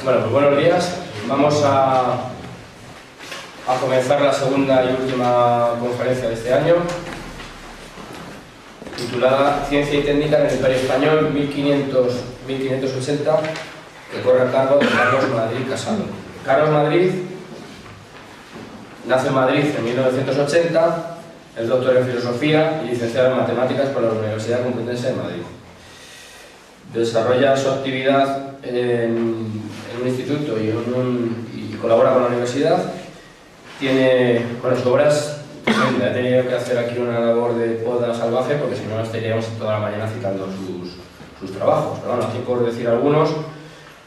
Bueno, pues buenos días. Vamos a comenzar la segunda y última conferencia de este año, titulada Ciencia y Técnica en el Imperio Español 1500-1580, que corre a cargo de Carlos Madrid Casado. Carlos Madrid nace en Madrid en 1980, es doctor en Filosofía y licenciado en Matemáticas por la Universidad Complutense de Madrid. Desarrolla su actividad en un instituto y colabora con la universidad. Tiene, con sus obras, he tenido que hacer aquí una labor de poda salvaje porque si no estaríamos toda la mañana citando sus trabajos. Pero bueno, aquí por decir algunos,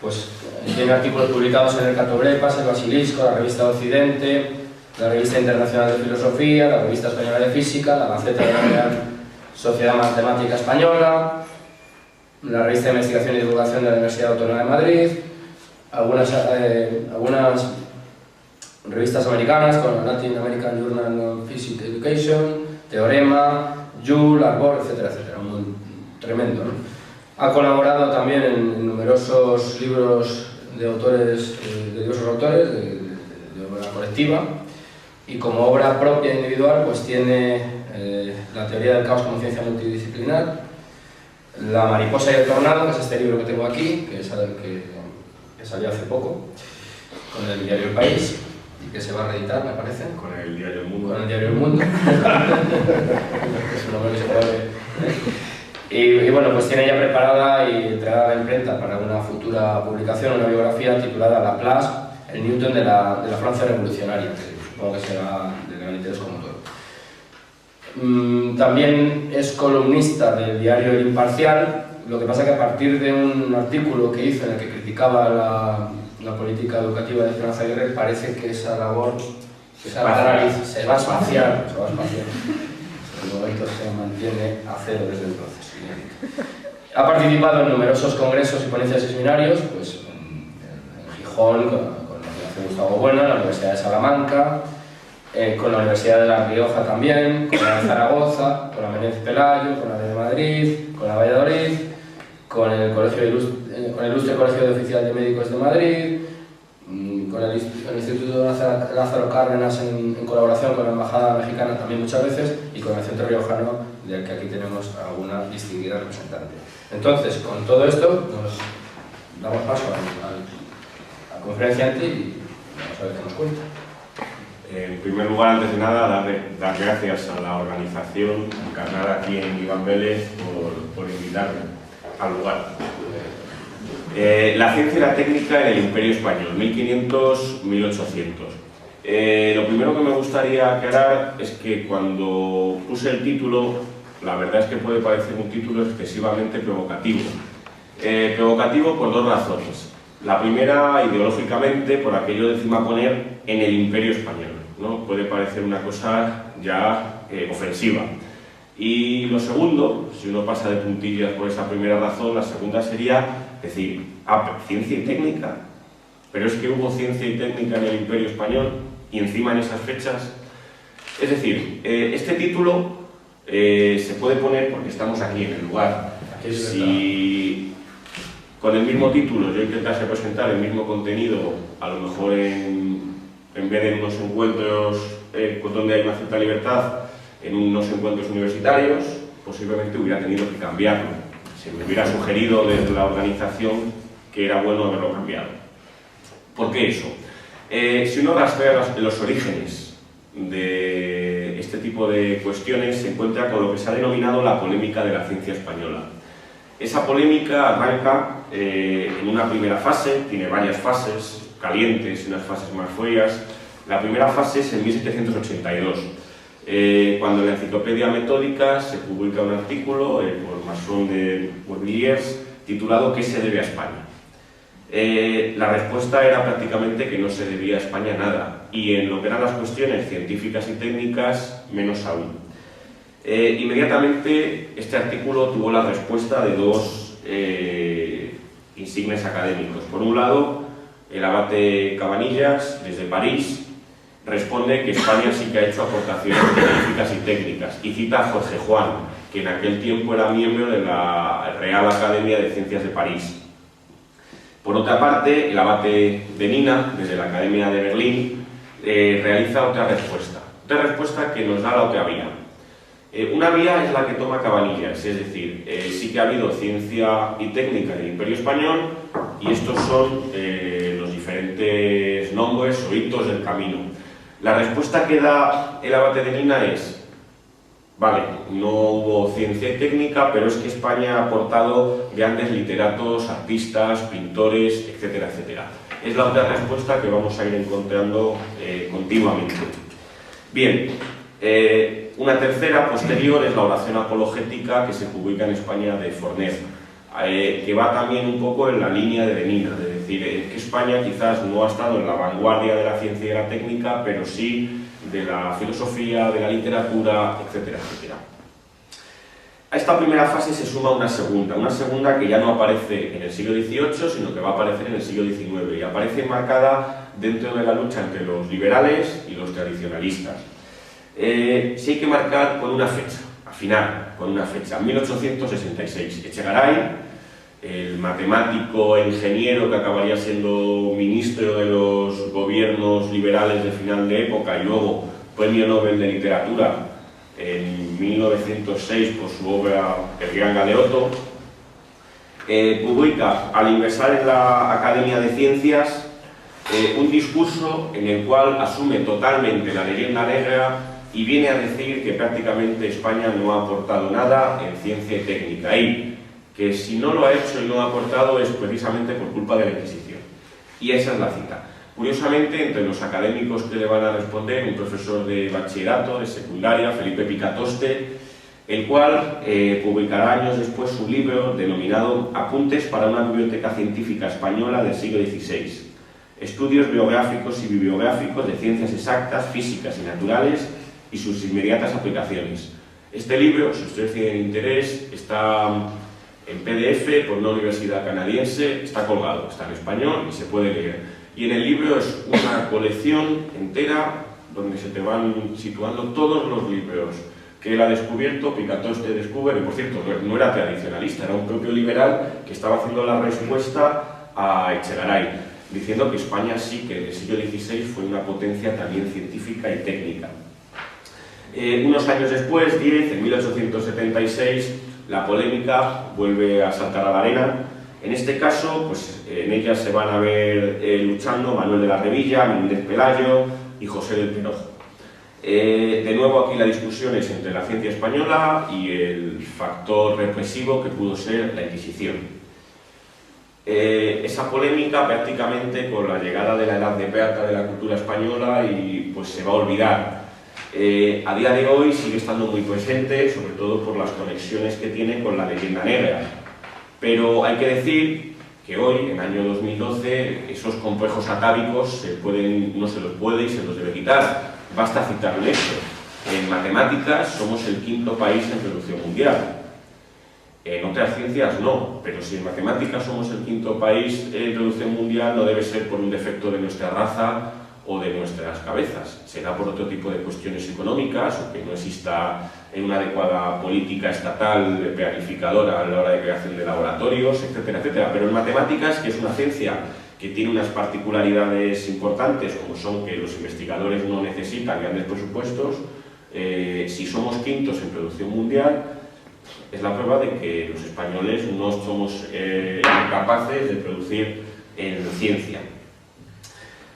pues tiene artículos publicados en el Catoblepas, el Basilisco, la Revista de Occidente, la Revista Internacional de Filosofía, la Revista Española de Física, la Gaceta de la Real Sociedad Matemática Española, la Revista de Investigación y Divulgación de la Universidad Autónoma de Madrid, algunas revistas americanas como Latin American Journal of Physics Education, Teorema, Joule, Arbor, etcétera, etcétera. Tremendo, ¿no? Ha colaborado también en numerosos libros de autores, de diversos autores, de obra colectiva, y como obra propia e individual pues tiene La teoría del caos como ciencia multidisciplinar, La mariposa y el tornado, que es este libro que tengo aquí, que salió hace poco, con el diario El País, y que se va a reeditar, me parece. Con el diario El Mundo. Con el diario El Mundo. Es un nombre que se puede... Y bueno, pues tiene ya preparada y entregada a la imprenta para una futura publicación una biografía titulada Laplace, el Newton de la Francia revolucionaria, que supongo que será de gran interés como todo. También es columnista del diario El Imparcial, lo que pasa que a partir de un artículo que hizo en el que criticaba la política educativa de Esperanza Aguirre, parece que esa labor se va a espaciar. De momento se mantiene a cero desde entonces. Ha participado en numerosos congresos y ponencias y seminarios, pues en Gijón, con la Fundación Gustavo Bueno, en la Universidad de Salamanca, con la Universidad de La Rioja también, con la de Zaragoza, con la Menéndez Pelayo, con la de Madrid, con la Valladolid, con el Ilustre Colegio de Oficiales de Médicos de Madrid, con el Instituto Lázaro Cárdenas en colaboración con la Embajada Mexicana también muchas veces, y con el Centro Riojano, del que aquí tenemos alguna distinguida representante. Entonces, con todo esto, nos damos paso a la conferenciante y vamos a ver qué nos cuenta. En primer lugar, antes de nada, dar gracias a la organización encarnada aquí en Iván Vélez por invitarme al lugar. La ciencia y la técnica en el Imperio Español, 1500-1800. Lo primero que me gustaría aclarar es que cuando puse el título, la verdad es que puede parecer un título excesivamente provocativo. Provocativo por dos razones. La primera, ideológicamente, por aquello de encima poner en el Imperio Español, ¿no? Puede parecer una cosa ya ofensiva. Y lo segundo, si uno pasa de puntillas por esa primera razón, la segunda sería decir, ciencia y técnica, pero es que hubo ciencia y técnica en el Imperio Español y encima en esas fechas. Es decir, este título se puede poner porque estamos aquí en el lugar. Si con el mismo título yo intentase presentar el mismo contenido, a lo mejor en vez de unos encuentros donde hay una cierta libertad, en unos encuentros universitarios, posiblemente hubiera tenido que cambiarlo. Se me hubiera sugerido desde la organización que era bueno haberlo cambiado. ¿Por qué eso? Si uno rastrea los orígenes de este tipo de cuestiones, se encuentra con lo que se ha denominado la polémica de la ciencia española. Esa polémica arranca en una primera fase, tiene varias fases calientes y unas fases más frías. La primera fase es en 1782. Cuando en la Enciclopedia Metódica se publica un artículo por Masson de Mobiliers titulado ¿Qué se debe a España? La respuesta era prácticamente que no se debía a España nada, y en lo que eran las cuestiones científicas y técnicas, menos aún. Inmediatamente este artículo tuvo la respuesta de dos insignes académicos. Por un lado, el abate Cabanillas, desde París, responde que España sí que ha hecho aportaciones científicas y técnicas, y cita a Jorge Juan, que en aquel tiempo era miembro de la Real Academia de Ciencias de París. Por otra parte, el abate de Nina, desde la Academia de Berlín, realiza otra respuesta que nos da la otra vía. Una vía es la que toma Cabanillas, es decir, sí que ha habido ciencia y técnica en el Imperio Español y estos son los diferentes nombres o hitos del camino. La respuesta que da el abate de Nina es: vale, no hubo ciencia y técnica, pero es que España ha aportado grandes literatos, artistas, pintores, etcétera, etcétera. Es la otra respuesta que vamos a ir encontrando continuamente. Bien, una tercera, posterior, es la oración apologética que se publica en España de Forner, que va también un poco en la línea de Nina, es decir, que España quizás no ha estado en la vanguardia de la ciencia y de la técnica, pero sí de la filosofía, de la literatura, etcétera, etcétera. A esta primera fase se suma una segunda que ya no aparece en el siglo XVIII, sino que va a aparecer en el siglo XIX, y aparece marcada dentro de la lucha entre los liberales y los tradicionalistas. Sí hay que marcar con una fecha, afinar con una fecha, 1866. Echegaray, el matemático e ingeniero que acabaría siendo ministro de los gobiernos liberales de final de época y luego premio Nobel de Literatura en 1906 por su obra El Gran Galeoto, publica, al ingresar en la Academia de Ciencias, un discurso en el cual asume totalmente la leyenda negra y viene a decir que prácticamente España no ha aportado nada en ciencia y técnica, y que si no lo ha hecho y no ha aportado es precisamente por culpa de la Inquisición. Y esa es la cita. Curiosamente, entre los académicos que le van a responder, un profesor de bachillerato, de secundaria, Felipe Picatoste, el cual publicará años después su libro denominado Apuntes para una biblioteca científica española del siglo XVI, estudios biográficos y bibliográficos de ciencias exactas, físicas y naturales y sus inmediatas aplicaciones. Este libro, si ustedes tienen interés, está en PDF por una universidad canadiense, está colgado, está en español y se puede leer. Y en el libro es una colección entera donde se te van situando todos los libros que él ha descubierto, Picatoste descubre, y por cierto, no era tradicionalista, era un propio liberal que estaba haciendo la respuesta a Echegaray, diciendo que España sí que en el siglo XVI fue una potencia también científica y técnica. Unos años después, en 1876, la polémica vuelve a saltar a la arena. En este caso, pues, en ella se van a ver luchando Manuel de la Revilla, Menéndez Pelayo y José del Pinojo. De nuevo aquí la discusión es entre la ciencia española y el factor represivo que pudo ser la Inquisición. Esa polémica prácticamente con la llegada de la Edad de Plata de la cultura española y pues se va a olvidar. A día de hoy sigue estando muy presente, sobre todo por las conexiones que tiene con la leyenda negra. Pero hay que decir que hoy, en el año 2012, esos complejos atávicos no se los puede y se los debe quitar. Basta citar un hecho. En matemáticas somos el quinto país en producción mundial. En otras ciencias no, pero si en matemáticas somos el quinto país en producción mundial no debe ser por un defecto de nuestra raza o de nuestras cabezas. Será por otro tipo de cuestiones económicas o que no exista una adecuada política estatal planificadora a la hora de creación de laboratorios, etcétera, etcétera. Pero en matemáticas, que es una ciencia que tiene unas particularidades importantes, como son que los investigadores no necesitan grandes presupuestos, si somos quintos en producción mundial, es la prueba de que los españoles no somos capaces de producir en ciencia.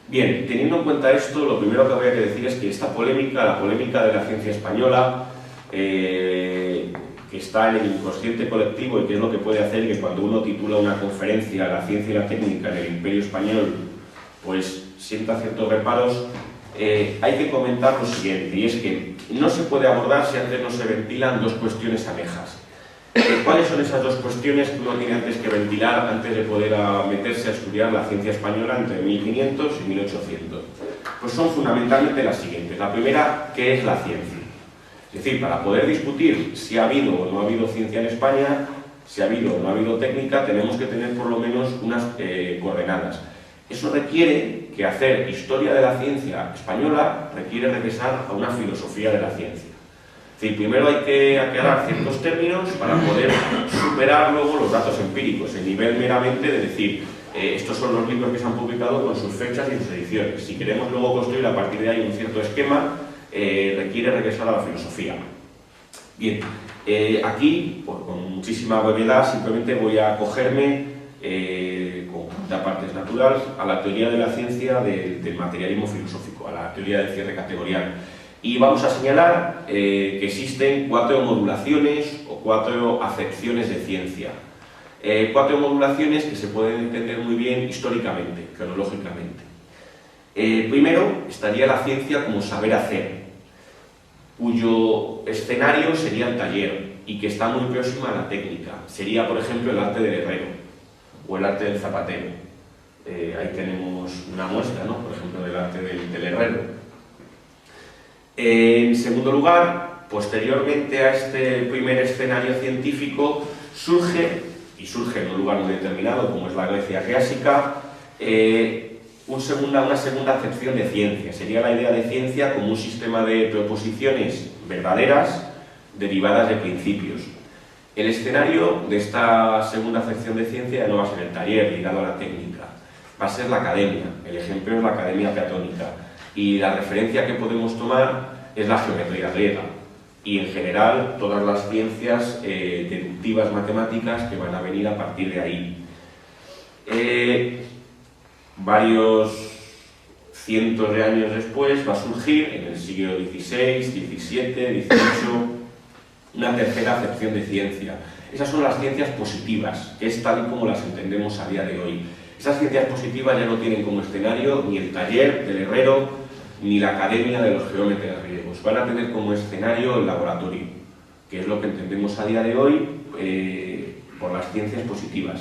Bien, teniendo en cuenta esto, lo primero que habría que decir es que esta polémica, la polémica de la ciencia española, que está en el inconsciente colectivo y que es lo que puede hacer que cuando uno titula una conferencia La ciencia y la técnica en el Imperio Español, pues sienta ciertos reparos, hay que comentar lo siguiente, y es que no se puede abordar si antes no se ventilan dos cuestiones anejas. ¿Cuáles son esas dos cuestiones que uno tiene antes que ventilar antes de poder meterse a estudiar la ciencia española entre 1500 y 1800? Pues son fundamentalmente las siguientes. La primera, ¿qué es la ciencia? Es decir, para poder discutir si ha habido o no ha habido ciencia en España, si ha habido o no ha habido técnica, tenemos que tener por lo menos unas coordenadas. Eso requiere que hacer historia de la ciencia española requiere regresar a una filosofía de la ciencia. Es decir, primero hay que aclarar ciertos términos para poder superar luego los datos empíricos, el nivel meramente de decir Estos son los libros que se han publicado con sus fechas y sus ediciones. Si queremos luego construir a partir de ahí un cierto esquema, requiere regresar a la filosofía. Bien, aquí, pues, con muchísima brevedad, simplemente voy a acogerme, con partes naturales, a la teoría de la ciencia del materialismo filosófico, a la teoría del cierre categorial. Y vamos a señalar que existen 4 modulaciones o 4 acepciones de ciencia. 4 modulaciones que se pueden entender muy bien históricamente, cronológicamente. Primero estaría la ciencia como saber hacer, cuyo escenario sería el taller y que está muy próxima a la técnica. Sería, por ejemplo, el arte del herrero o el arte del zapatero. Ahí tenemos una muestra, ¿no?, por ejemplo, del arte del herrero. En segundo lugar, posteriormente a este primer escenario científico, surge en un lugar muy determinado, como es la Grecia clásica, una segunda acepción de ciencia. Sería la idea de ciencia como un sistema de proposiciones verdaderas derivadas de principios. El escenario de esta segunda acepción de ciencia no va a ser el taller ligado a la técnica, va a ser la academia. El ejemplo es la academia platónica y la referencia que podemos tomar es la geometría griega y en general todas las ciencias deductivas matemáticas que van a venir a partir de ahí. Varios cientos de años después va a surgir, en el siglo XVI, XVII, XVIII, una tercera acepción de ciencia. Esas son las ciencias positivas, que es tal y como las entendemos a día de hoy. Esas ciencias positivas ya no tienen como escenario ni el taller del herrero, ni la academia de los geómetras griegos. Van a tener como escenario el laboratorio, que es lo que entendemos a día de hoy por las ciencias positivas.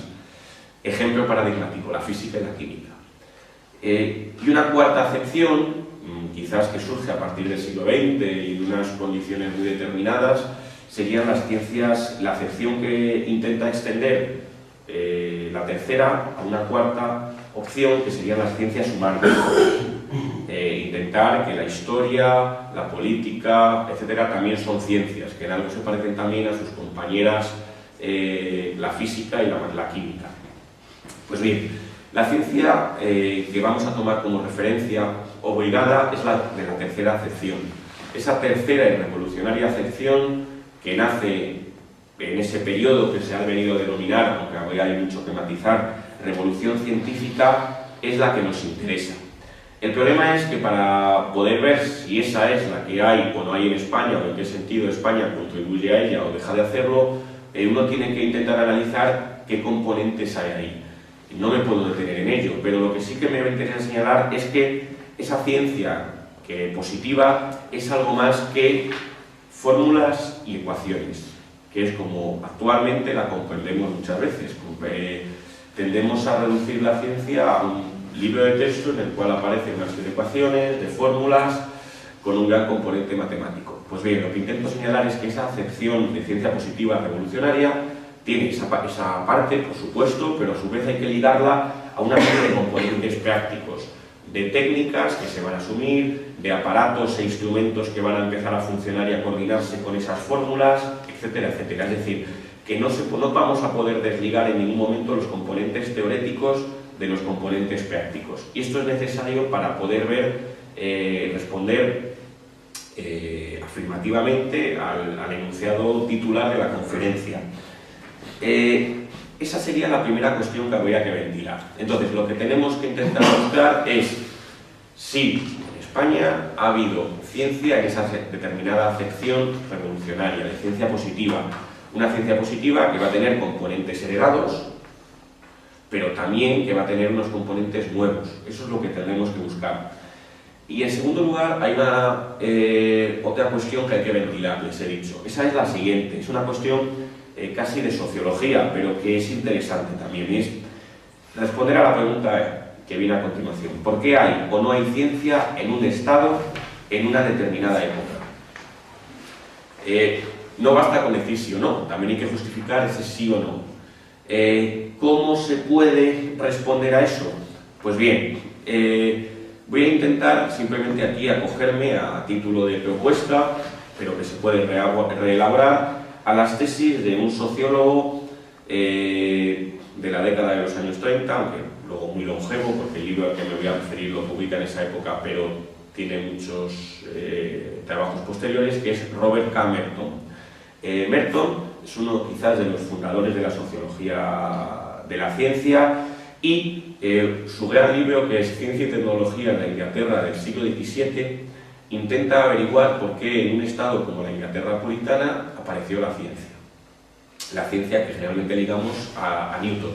Ejemplo paradigmático, la física y la química. Y una cuarta acepción, quizás que surge a partir del siglo XX y de unas condiciones muy determinadas, serían las ciencias, la acepción que intenta extender la tercera a una cuarta opción, que serían las ciencias humanas. Intentar que la historia, la política, etcétera, también son ciencias, que en algo se parecen también a sus compañeras la física y la química. Pues bien, la ciencia que vamos a tomar como referencia obligada es la de la tercera acepción. Esa tercera y revolucionaria acepción que nace en ese periodo que se ha venido a denominar, aunque habría mucho que matizar, revolución científica, es la que nos interesa. El problema es que para poder ver si esa es la que hay o no hay en España, o en qué sentido España contribuye a ella o deja de hacerlo, uno tiene que intentar analizar qué componentes hay ahí. No me puedo detener en ello, pero lo que sí que me interesa señalar es que esa ciencia positiva es algo más que fórmulas y ecuaciones, que es como actualmente la comprendemos muchas veces. Tendemos a reducir la ciencia a un libro de texto en el cual aparecen una serie de ecuaciones, de fórmulas, con un gran componente matemático. Pues bien, lo que intento señalar es que esa acepción de ciencia positiva revolucionaria tiene esa parte, por supuesto, pero a su vez hay que ligarla a una serie de componentes prácticos, de técnicas que se van a asumir, de aparatos e instrumentos que van a empezar a funcionar y a coordinarse con esas fórmulas, etcétera, etcétera. Es decir, que no vamos a poder desligar en ningún momento los componentes teóricos de los componentes prácticos. Y esto es necesario para poder responder afirmativamente al enunciado titular de la conferencia. Esa sería la primera cuestión que habría que ventilar. Entonces, lo que tenemos que intentar buscar es si en España ha habido ciencia en esa determinada acepción revolucionaria, de ciencia positiva. Una ciencia positiva que va a tener componentes heredados, pero también que va a tener unos componentes nuevos. Eso es lo que tenemos que buscar. Y en segundo lugar, hay otra cuestión que hay que ventilar, les he dicho. Esa es la siguiente, es una cuestión casi de sociología, pero que es interesante también, es responder a la pregunta que viene a continuación. ¿Por qué hay o no hay ciencia en un estado en una determinada época? No basta con decir sí o no, también hay que justificar ese sí o no. ¿Cómo se puede responder a eso? Pues bien, voy a intentar simplemente aquí acogerme a título de propuesta, pero que se puede reelaborar, a las tesis de un sociólogo de la década de los años 30, aunque luego muy longevo, porque el libro al que me voy a referir lo publica en esa época, pero tiene muchos trabajos posteriores, que es Robert K. Merton. Merton es uno quizás de los fundadores de la sociología de la ciencia, y su gran libro, que es Ciencia y Tecnología en la Inglaterra del siglo XVII, intenta averiguar por qué en un estado como la Inglaterra puritana apareció la ciencia. La ciencia que generalmente ligamos a Newton.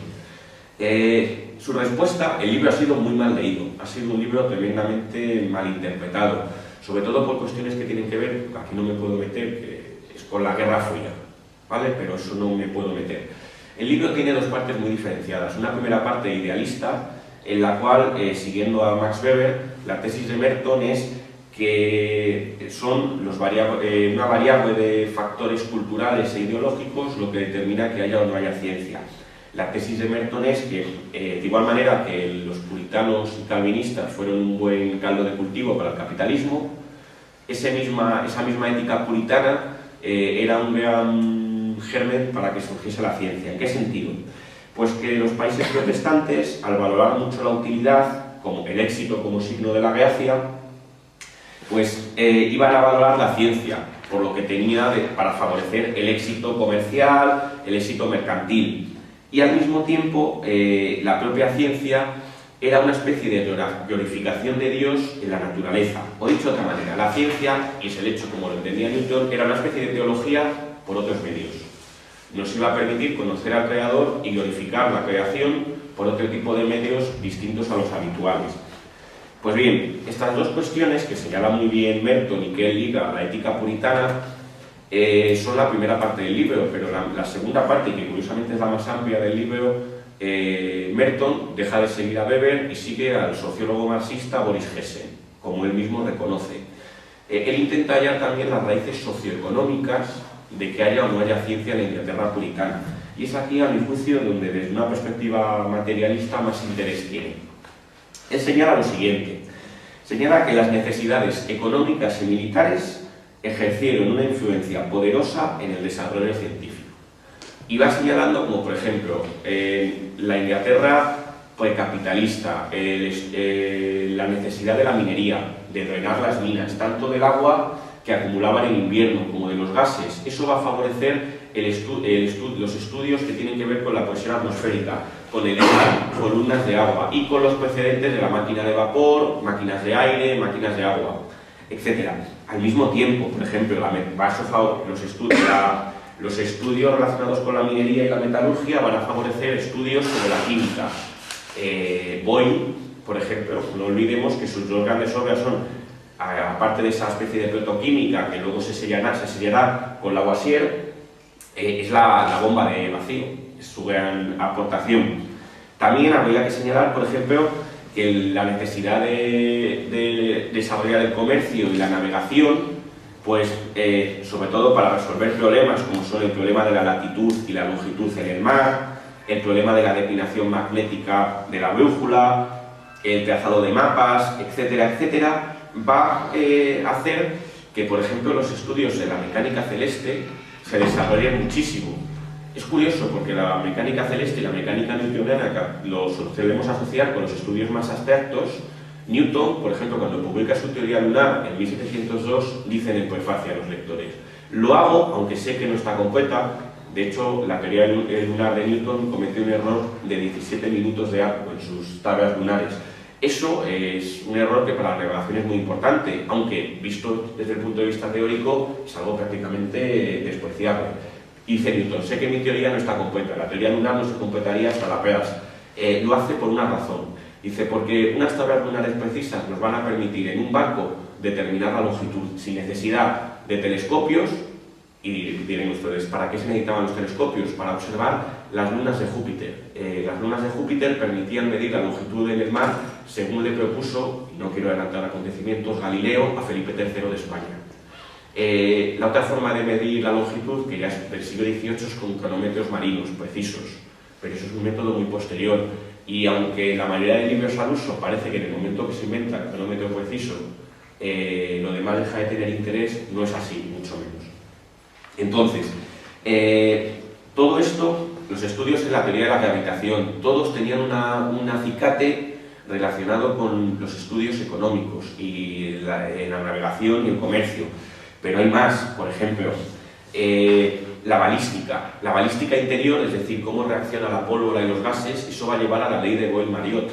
Su respuesta, el libro ha sido muy mal leído, ha sido un libro tremendamente mal interpretado, sobre todo por cuestiones que tienen que ver, aquí no me puedo meter, que es con la Guerra Fría, ¿vale? Pero eso no me puedo meter. El libro tiene dos partes muy diferenciadas. Una primera parte idealista, en la cual, siguiendo a Max Weber, la tesis de Merton es que son una variable de factores culturales e ideológicos lo que determina que haya o no haya ciencia. La tesis de Merton es que, de igual manera que los puritanos y calvinistas fueron un buen caldo de cultivo para el capitalismo, esa misma ética puritana era un gran germen para que surgiese la ciencia. ¿En qué sentido? Pues que los países protestantes, al valorar mucho la utilidad, como el éxito como signo de la gracia, pues iban a valorar la ciencia por lo que tenía para favorecer el éxito comercial, el éxito mercantil. Y al mismo tiempo, la propia ciencia era una especie de glorificación de Dios en la naturaleza. O dicho de otra manera, la ciencia, y es el hecho como lo entendía Newton, era una especie de teología por otros medios. Nos iba a permitir conocer al Creador y glorificar la creación por otro tipo de medios distintos a los habituales. Pues bien, estas dos cuestiones que señala muy bien Merton y que él liga a la ética puritana son la primera parte del libro, pero la segunda parte, que curiosamente es la más amplia del libro, Merton deja de seguir a Weber y sigue al sociólogo marxista Boris Hessen, como él mismo reconoce. Él intenta hallar también las raíces socioeconómicas de que haya o no haya ciencia en la Inglaterra puritana. Y es aquí, a mi juicio, donde desde una perspectiva materialista más interés tiene. Él señala lo siguiente, señala que las necesidades económicas y militares ejercieron una influencia poderosa en el desarrollo científico. Y va señalando como, por ejemplo, la Inglaterra precapitalista, la necesidad de la minería, de drenar las minas, tanto del agua que acumulaban en invierno como de los gases. Eso va a favorecer los estudios que tienen que ver con la presión atmosférica, con el columnas de agua y con los precedentes de la máquina de vapor, máquinas de aire, máquinas de agua, etc. Al mismo tiempo, por ejemplo, los estudios relacionados con la minería y la metalurgia van a favorecer estudios sobre la química. Boyle, por ejemplo, no olvidemos que sus dos grandes obras son, aparte de esa especie de protoquímica que luego se sellará con Lavoisier, es la bomba de vacío, es su gran aportación. También habría que señalar, por ejemplo, que la necesidad de desarrollar el comercio y la navegación, pues sobre todo para resolver problemas como son el problema de la latitud y la longitud en el mar, el problema de la declinación magnética de la brújula, el trazado de mapas, etcétera, etcétera, va a hacer que, por ejemplo, los estudios de la mecánica celeste se desarrollen muchísimo. Es curioso porque la mecánica celeste y la mecánica newtoniana lo solemos asociar con los estudios más abstractos. Newton, por ejemplo, cuando publica su teoría lunar en 1702, dice en el prefacio a los lectores: lo hago, aunque sé que no está completa. De hecho, la teoría lunar de Newton cometió un error de 17 minutos de arco en sus tablas lunares. Eso es un error que para la revelación es muy importante, aunque visto desde el punto de vista teórico es algo prácticamente despreciable. Dice Newton: sé que mi teoría no está completa, la teoría lunar no se completaría hasta la pedas. Lo hace por una razón. Dice, porque unas tablas lunares precisas nos van a permitir en un barco determinar la longitud sin necesidad de telescopios. Y dirán ustedes, ¿para qué se necesitaban los telescopios? Para observar las lunas de Júpiter. Las lunas de Júpiter permitían medir la longitud en el mar según le propuso, y no quiero adelantar acontecimientos, Galileo a Felipe III de España. La otra forma de medir la longitud, que ya es del siglo XVIII, es con cronómetros marinos precisos, pero eso es un método muy posterior. Y aunque la mayoría de libros al uso parece que en el momento que se inventa el cronómetro preciso, lo demás deja de tener interés, no es así, mucho menos. Entonces, todo esto los estudios en la teoría de la gravitación, todos tenían un acicate relacionado con los estudios económicos y la navegación y el comercio. Pero hay más, por ejemplo, la balística interior, es decir, cómo reacciona la pólvora y los gases, eso va a llevar a la ley de Boyle-Mariotte.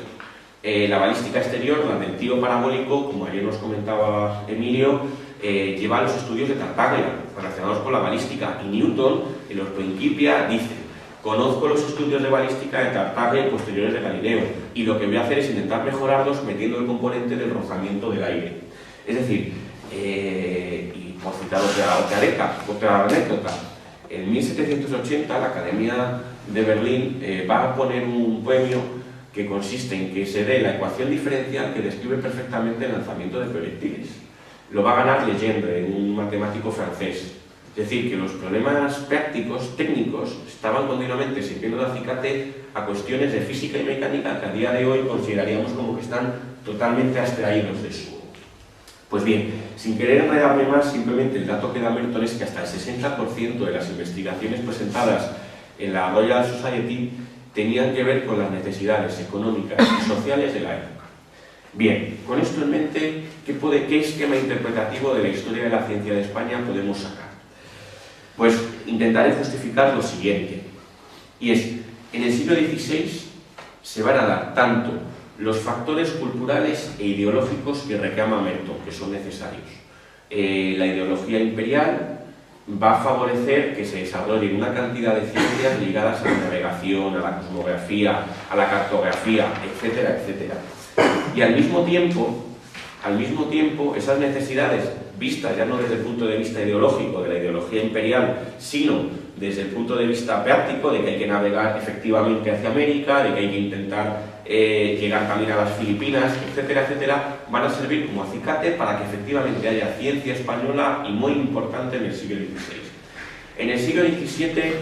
La balística exterior, la del tiro parabólico, como ayer nos comentaba Emilio, lleva a los estudios de Tartaglia, relacionados con la balística, y Newton, en los Principia, dice: conozco los estudios de balística de Tartaglia y posteriores de Galileo, y lo que voy a hacer es intentar mejorarlos metiendo el componente del rozamiento del aire. Es decir, y por citar otra anécdota, en 1780 la Academia de Berlín va a poner un premio que consiste en que se dé la ecuación diferencial que describe perfectamente el lanzamiento de proyectiles. Lo va a ganar Legendre, un matemático francés. Es decir, que los problemas prácticos, técnicos, estaban continuamente sirviendo de acicate a cuestiones de física y mecánica que a día de hoy consideraríamos como que están totalmente abstraídos de eso. Pues bien, sin querer enredarme más, simplemente el dato que da Merton es que hasta el 60% de las investigaciones presentadas en la Royal Society tenían que ver con las necesidades económicas y sociales de la época. Bien, con esto en mente, ¿qué esquema interpretativo de la historia de la ciencia de España podemos sacar? Pues intentaré justificar lo siguiente, y es: en el siglo XVI se van a dar tanto los factores culturales e ideológicos que reclama Merton, que son necesarios. La ideología imperial va a favorecer que se desarrollen una cantidad de ciencias ligadas a la navegación, a la cosmografía, a la cartografía, etcétera, etcétera. Y al mismo tiempo, esas necesidades, vistas ya no desde el punto de vista ideológico de la ideología imperial, sino desde el punto de vista práctico, de que hay que navegar efectivamente hacia América, de que hay que intentar llegar también a las Filipinas, etcétera, etcétera, van a servir como acicate para que efectivamente haya ciencia española y muy importante en el siglo XVI. En el siglo XVII,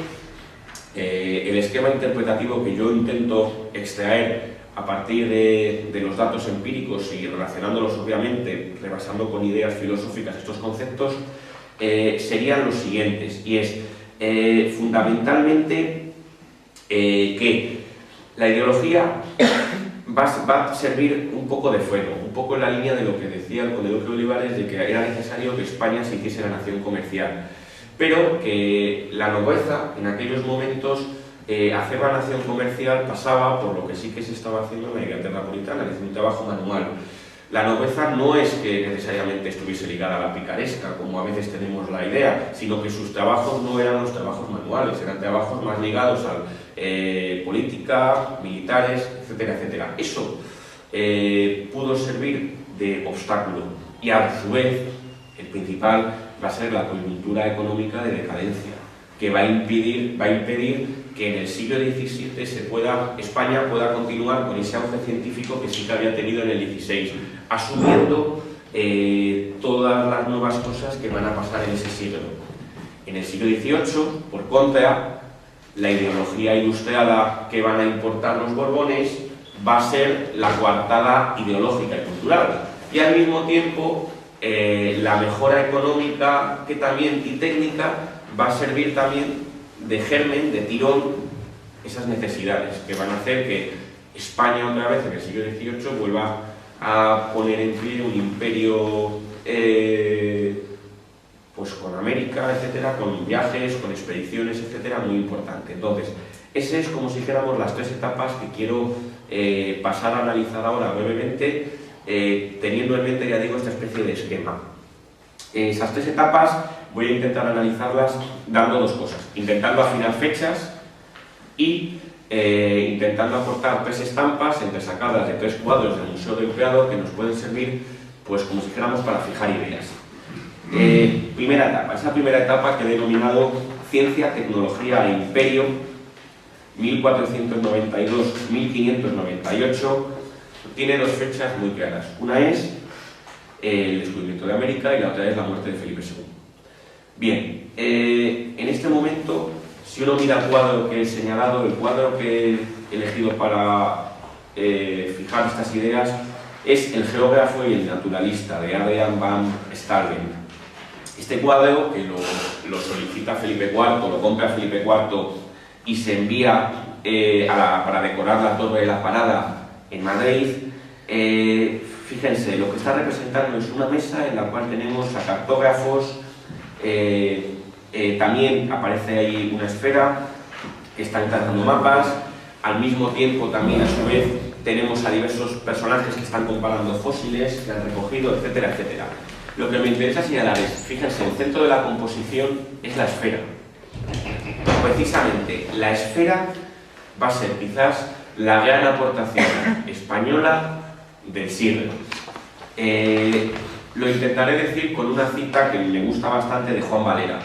el esquema interpretativo que yo intento extraer a partir de los datos empíricos y relacionándolos obviamente, rebasando con ideas filosóficas estos conceptos, serían los siguientes, y es fundamentalmente que la ideología va a servir un poco de freno, un poco en la línea de lo que decía el conde Duque de Olivares, de que era necesario que España se hiciese la nación comercial, pero que la nobleza en aquellos momentos hacer la nación comercial pasaba por lo que sí que se estaba haciendo en la Inglaterra puritana, es decir, un trabajo manual. La nobleza no es que necesariamente estuviese ligada a la picaresca, como a veces tenemos la idea, sino que sus trabajos no eran los trabajos manuales, eran trabajos más ligados a política, militares, etcétera, etcétera. Eso pudo servir de obstáculo, y a su vez el principal va a ser la coyuntura económica de decadencia, que va a impedir que en el siglo XVII España pueda continuar con ese auge científico que sí que había tenido en el XVI, asumiendo todas las nuevas cosas que van a pasar en ese siglo. En el siglo XVIII, por contra, la ideología ilustrada que van a importar los Borbones va a ser la coartada ideológica y cultural, y al mismo tiempo la mejora económica y técnica va a servir también de germen, de tirón, esas necesidades que van a hacer que España otra vez en el siglo XVIII vuelva a poner en pie un imperio pues con América, etcétera, con viajes, con expediciones, etcétera, muy importante. Entonces, ese es como si dijéramos las tres etapas que quiero pasar a analizar ahora brevemente, teniendo en mente, ya digo, esta especie de esquema. Esas tres etapas voy a intentar analizarlas dando dos cosas: intentando afinar fechas y intentando aportar tres estampas entresacadas de tres cuadros del Museo del Prado que nos pueden servir, pues como si dijéramos, para fijar ideas. Primera etapa, esa primera etapa que he denominado Ciencia, Tecnología e Imperio, 1492-1598, tiene dos fechas muy claras. Una es el descubrimiento de América y la otra es la muerte de Felipe II. Bien, en este momento, si uno mira el cuadro que he señalado, el cuadro que he elegido para fijar estas ideas, es El geógrafo y el naturalista, de Adrian van Stalbeck. Este cuadro, que lo solicita Felipe IV, lo compra Felipe IV y se envía para decorar la Torre de la Parada en Madrid. Fíjense, lo que está representando es una mesa en la cual tenemos a cartógrafos, también aparece ahí una esfera que están trazando mapas, al mismo tiempo también a su vez tenemos a diversos personajes que están comparando fósiles que han recogido, etcétera, etcétera. Lo que me interesa señalar es, fíjense, el centro de la composición es la esfera. Precisamente, la esfera va a ser quizás la gran aportación española del siglo. Lo intentaré decir con una cita que me gusta bastante de Juan Valera.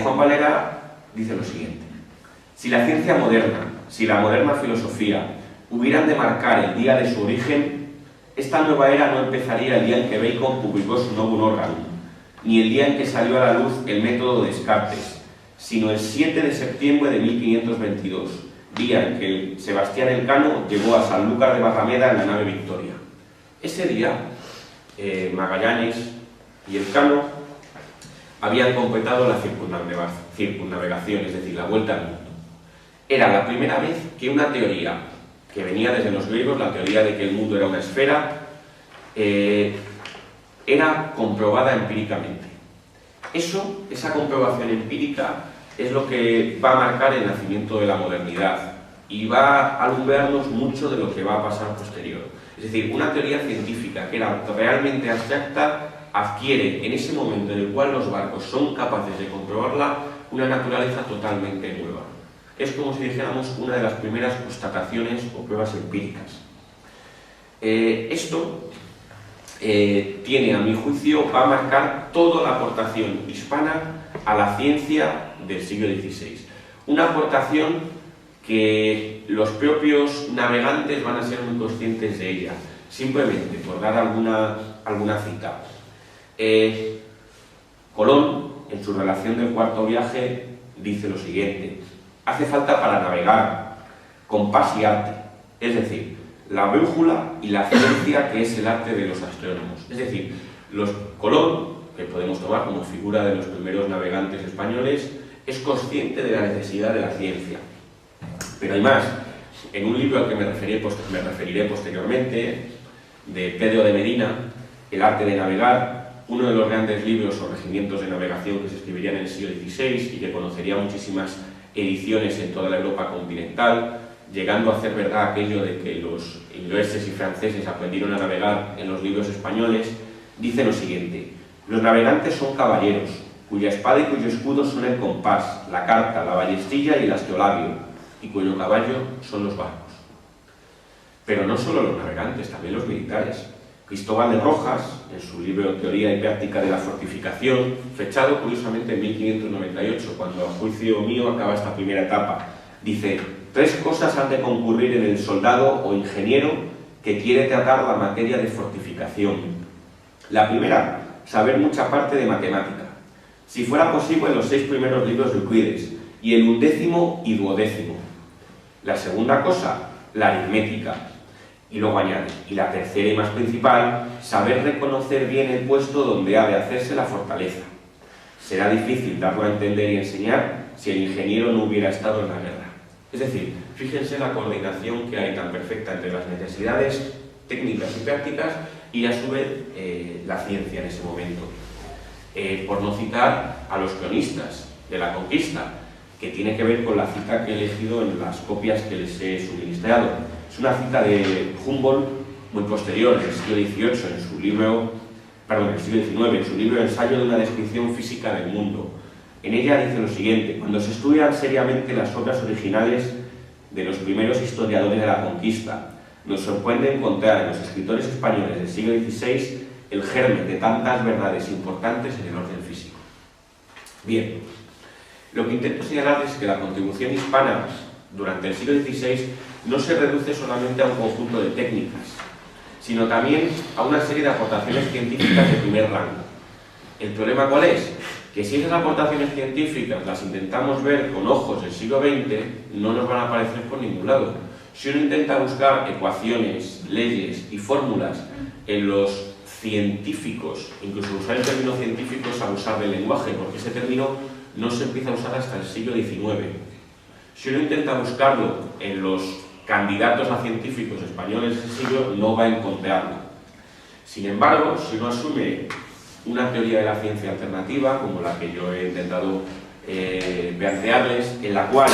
Juan Valera dice lo siguiente: si la ciencia moderna, si la moderna filosofía hubieran de marcar el día de su origen, esta nueva era no empezaría el día en que Bacon publicó su Novum Organum, ni el día en que salió a la luz el método de Descartes, sino el 7 de septiembre de 1522, día en que Sebastián Elcano llegó a Sanlúcar de Barrameda en la nave Victoria. Ese día, Magallanes y Elcano habían completado la circunnavegación, es decir, la vuelta al mundo. Era la primera vez que una teoría que venía desde los griegos, la teoría de que el mundo era una esfera, era comprobada empíricamente. Esa comprobación empírica es lo que va a marcar el nacimiento de la modernidad y va a alumbrarnos mucho de lo que va a pasar posterior. Es decir, una teoría científica que era realmente abstracta adquiere en ese momento en el cual los barcos son capaces de comprobarla una naturaleza totalmente nueva. Es como si dijéramos una de las primeras constataciones o pruebas empíricas. Esto tiene, a mi juicio, va a marcar toda la aportación hispana a la ciencia del siglo XVI. Una aportación que los propios navegantes van a ser muy conscientes de ella. Simplemente, por dar alguna cita. Colón, en su relación del cuarto viaje, dice lo siguiente: hace falta para navegar compás y arte, es decir, la brújula y la ciencia que es el arte de los astrónomos. Es decir, Colón, que podemos tomar como figura de los primeros navegantes españoles, es consciente de la necesidad de la ciencia. Pero hay más. En un libro al que me referiré posteriormente, de Pedro de Medina, El arte de navegar, uno de los grandes libros o regimientos de navegación que se escribirían en el siglo XVI y que conocería muchísimas ediciones en toda la Europa continental, llegando a hacer verdad aquello de que los ingleses y franceses aprendieron a navegar en los libros españoles, dice lo siguiente: los navegantes son caballeros, cuya espada y cuyo escudo son el compás, la carta, la ballestilla y el astrolabio, y cuyo caballo son los barcos. Pero no solo los navegantes, también los militares. Cristóbal de Rojas, en su libro Teoría y Práctica de la Fortificación, fechado curiosamente en 1598, cuando a juicio mío acaba esta primera etapa, dice: 3 cosas han de concurrir en el soldado o ingeniero que quiere tratar la materia de fortificación. La primera, saber mucha parte de matemática. Si fuera posible, los 6 primeros libros de Euclides, y el 11º y 12º. La segunda cosa, la aritmética. Y luego añade: y la tercera y más principal, saber reconocer bien el puesto donde ha de hacerse la fortaleza. Será difícil darlo a entender y enseñar si el ingeniero no hubiera estado en la guerra. Es decir, fíjense la coordinación que hay tan perfecta entre las necesidades técnicas y prácticas y a su vez la ciencia en ese momento. Por no citar a los cronistas de la conquista, que tiene que ver con la cita que he elegido en las copias que les he suministrado. Es una cita de Humboldt muy posterior, del siglo XVIII, en su libro Ensayo de una descripción física del mundo. En ella dice lo siguiente: cuando se estudian seriamente las obras originales de los primeros historiadores de la conquista, nos sorprende encontrar en los escritores españoles del siglo XVI el germen de tantas verdades importantes en el orden físico. Bien, lo que intento señalar es que la contribución hispana durante el siglo XVI no se reduce solamente a un conjunto de técnicas, sino también a una serie de aportaciones científicas de primer rango. ¿El problema cuál es? Que si esas aportaciones científicas las intentamos ver con ojos del siglo XX, no nos van a aparecer por ningún lado. Si uno intenta buscar ecuaciones, leyes y fórmulas en los científicos, incluso usar el término científico es abusar del lenguaje, porque ese término no se empieza a usar hasta el siglo XIX. Si uno intenta buscarlo en los candidatos a científicos españoles de ese siglo, no va a encontrarlo. Sin embargo, si uno asume una teoría de la ciencia alternativa, como la que yo he intentado plantearles, en la cual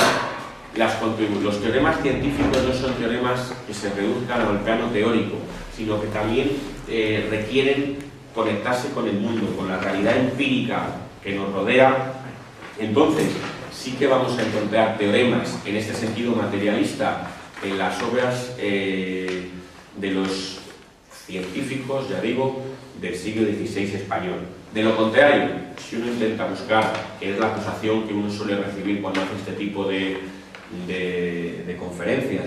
los teoremas científicos no son teoremas que se reduzcan al plano teórico, sino que también requieren conectarse con el mundo, con la realidad empírica que nos rodea. Entonces, sí que vamos a encontrar teoremas en este sentido materialista en las obras de los científicos, ya digo, del siglo XVI español. De lo contrario, si uno intenta buscar, que es la acusación que uno suele recibir cuando hace este tipo de conferencias,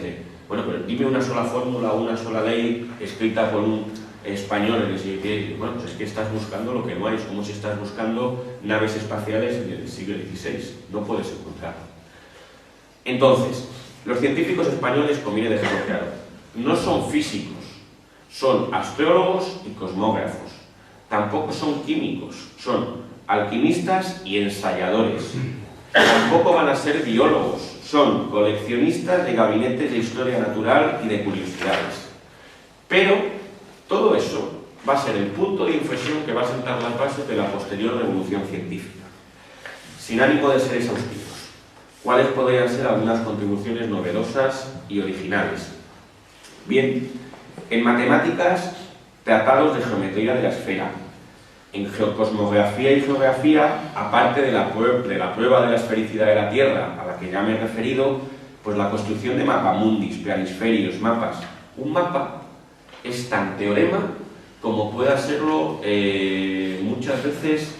bueno, pero dime una sola fórmula, una sola ley escrita por un español en el siglo XVI. Bueno, pues es que estás buscando lo que no hay, es como si estás buscando naves espaciales en el siglo XVI, no puedes encontrarlo. Entonces, los científicos españoles, conviene dejarlo claro, no son físicos, son astrólogos y cosmógrafos. Tampoco son químicos, son alquimistas y ensayadores. Tampoco van a ser biólogos, son coleccionistas de gabinetes de historia natural y de curiosidades. Pero todo eso va a ser el punto de inflexión que va a sentar las bases de la posterior revolución científica. Sin ánimo de ser exhaustivos, ¿cuáles podrían ser algunas contribuciones novedosas y originales? Bien, en matemáticas, tratados de geometría de la esfera. En geocosmografía y geografía, aparte de la prueba de la esfericidad de la Tierra, a la que ya me he referido, pues la construcción de mapamundis, planisferios, mapas. Un mapa es tan teorema como pueda serlo muchas veces,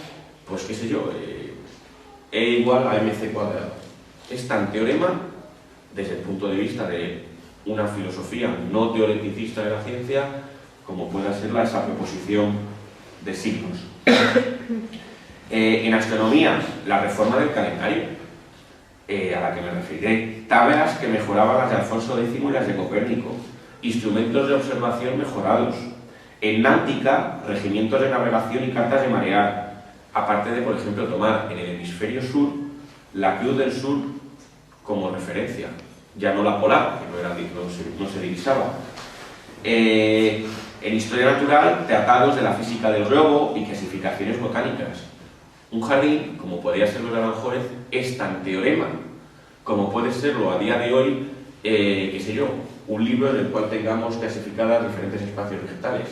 pues qué sé yo, E igual a mc cuadrado. Es tan teorema desde el punto de vista de una filosofía no teoreticista de la ciencia como pueda ser esa proposición de signos. En astronomía, la reforma del calendario, a la que me referiré, tablas que mejoraban las de Alfonso X y las de Copérnico, instrumentos de observación mejorados. En náutica, regimientos de navegación y cartas de marear, aparte de, por ejemplo, tomar en el hemisferio sur la Cruz del Sur como referencia, ya no la polar, que no se divisaba. En historia natural, tratados de la física del globo y clasificaciones botánicas. Un jardín, como podría serlo de Aranjuez, es tan teorema como puede serlo a día de hoy, qué sé yo, un libro en el cual tengamos clasificadas diferentes espacios vegetales.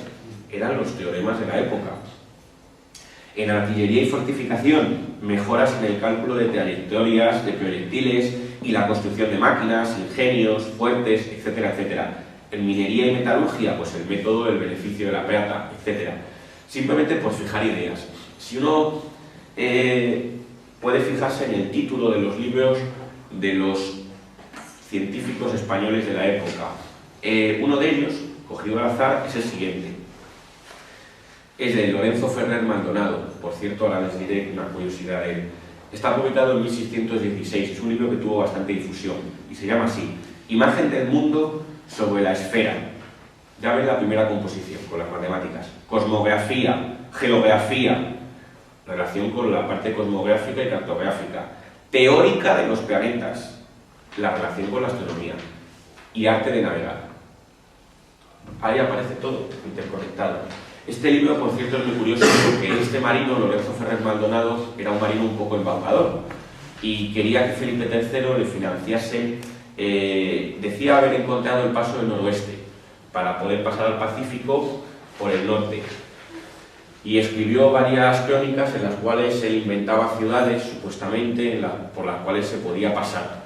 Eran los teoremas de la época. En artillería y fortificación, mejoras en el cálculo de trayectorias, de proyectiles y la construcción de máquinas, ingenios, fuertes, etcétera, etcétera. En minería y metalurgia, pues el método del beneficio de la plata, etcétera. Simplemente por fijar ideas. Si uno puede fijarse en el título de los libros de los científicos españoles de la época, uno de ellos, cogido al azar, es el siguiente. Es de Lorenzo Ferrer Maldonado. Por cierto, ahora les diré una curiosidad de él. Está publicado en 1616, es un libro que tuvo bastante difusión y se llama así: Imagen del mundo sobre la esfera. Ya ven la primera composición con las matemáticas. Cosmografía, geografía, relación con la parte cosmográfica y cartográfica. Teórica de los planetas, la relación con la astronomía. Y arte de navegar. Ahí aparece todo interconectado. Este libro, por cierto, es muy curioso porque este marino, Lorenzo Ferrer Maldonado, era un marino un poco embaucador y quería que Felipe III le financiase, decía haber encontrado el paso del noroeste para poder pasar al Pacífico por el norte. Y escribió varias crónicas en las cuales él inventaba ciudades, supuestamente, por las cuales se podía pasar.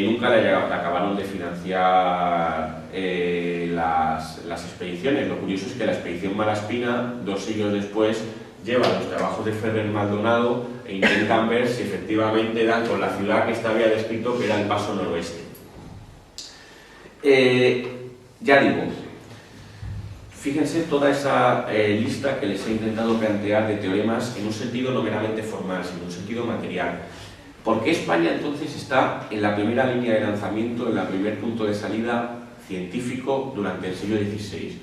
Nunca le acabaron de financiar las expediciones. Lo curioso es que la expedición Malaspina, 2 siglos después, lleva los trabajos de Ferrer Maldonado e intentan ver si efectivamente dan con la ciudad que había descrito, que era el paso noroeste. Ya digo, fíjense toda esa lista que les he intentado plantear de teoremas en un sentido no meramente formal, sino en un sentido material. ¿Por qué España entonces está en la primera línea de lanzamiento, en el primer punto de salida científico durante el siglo XVI?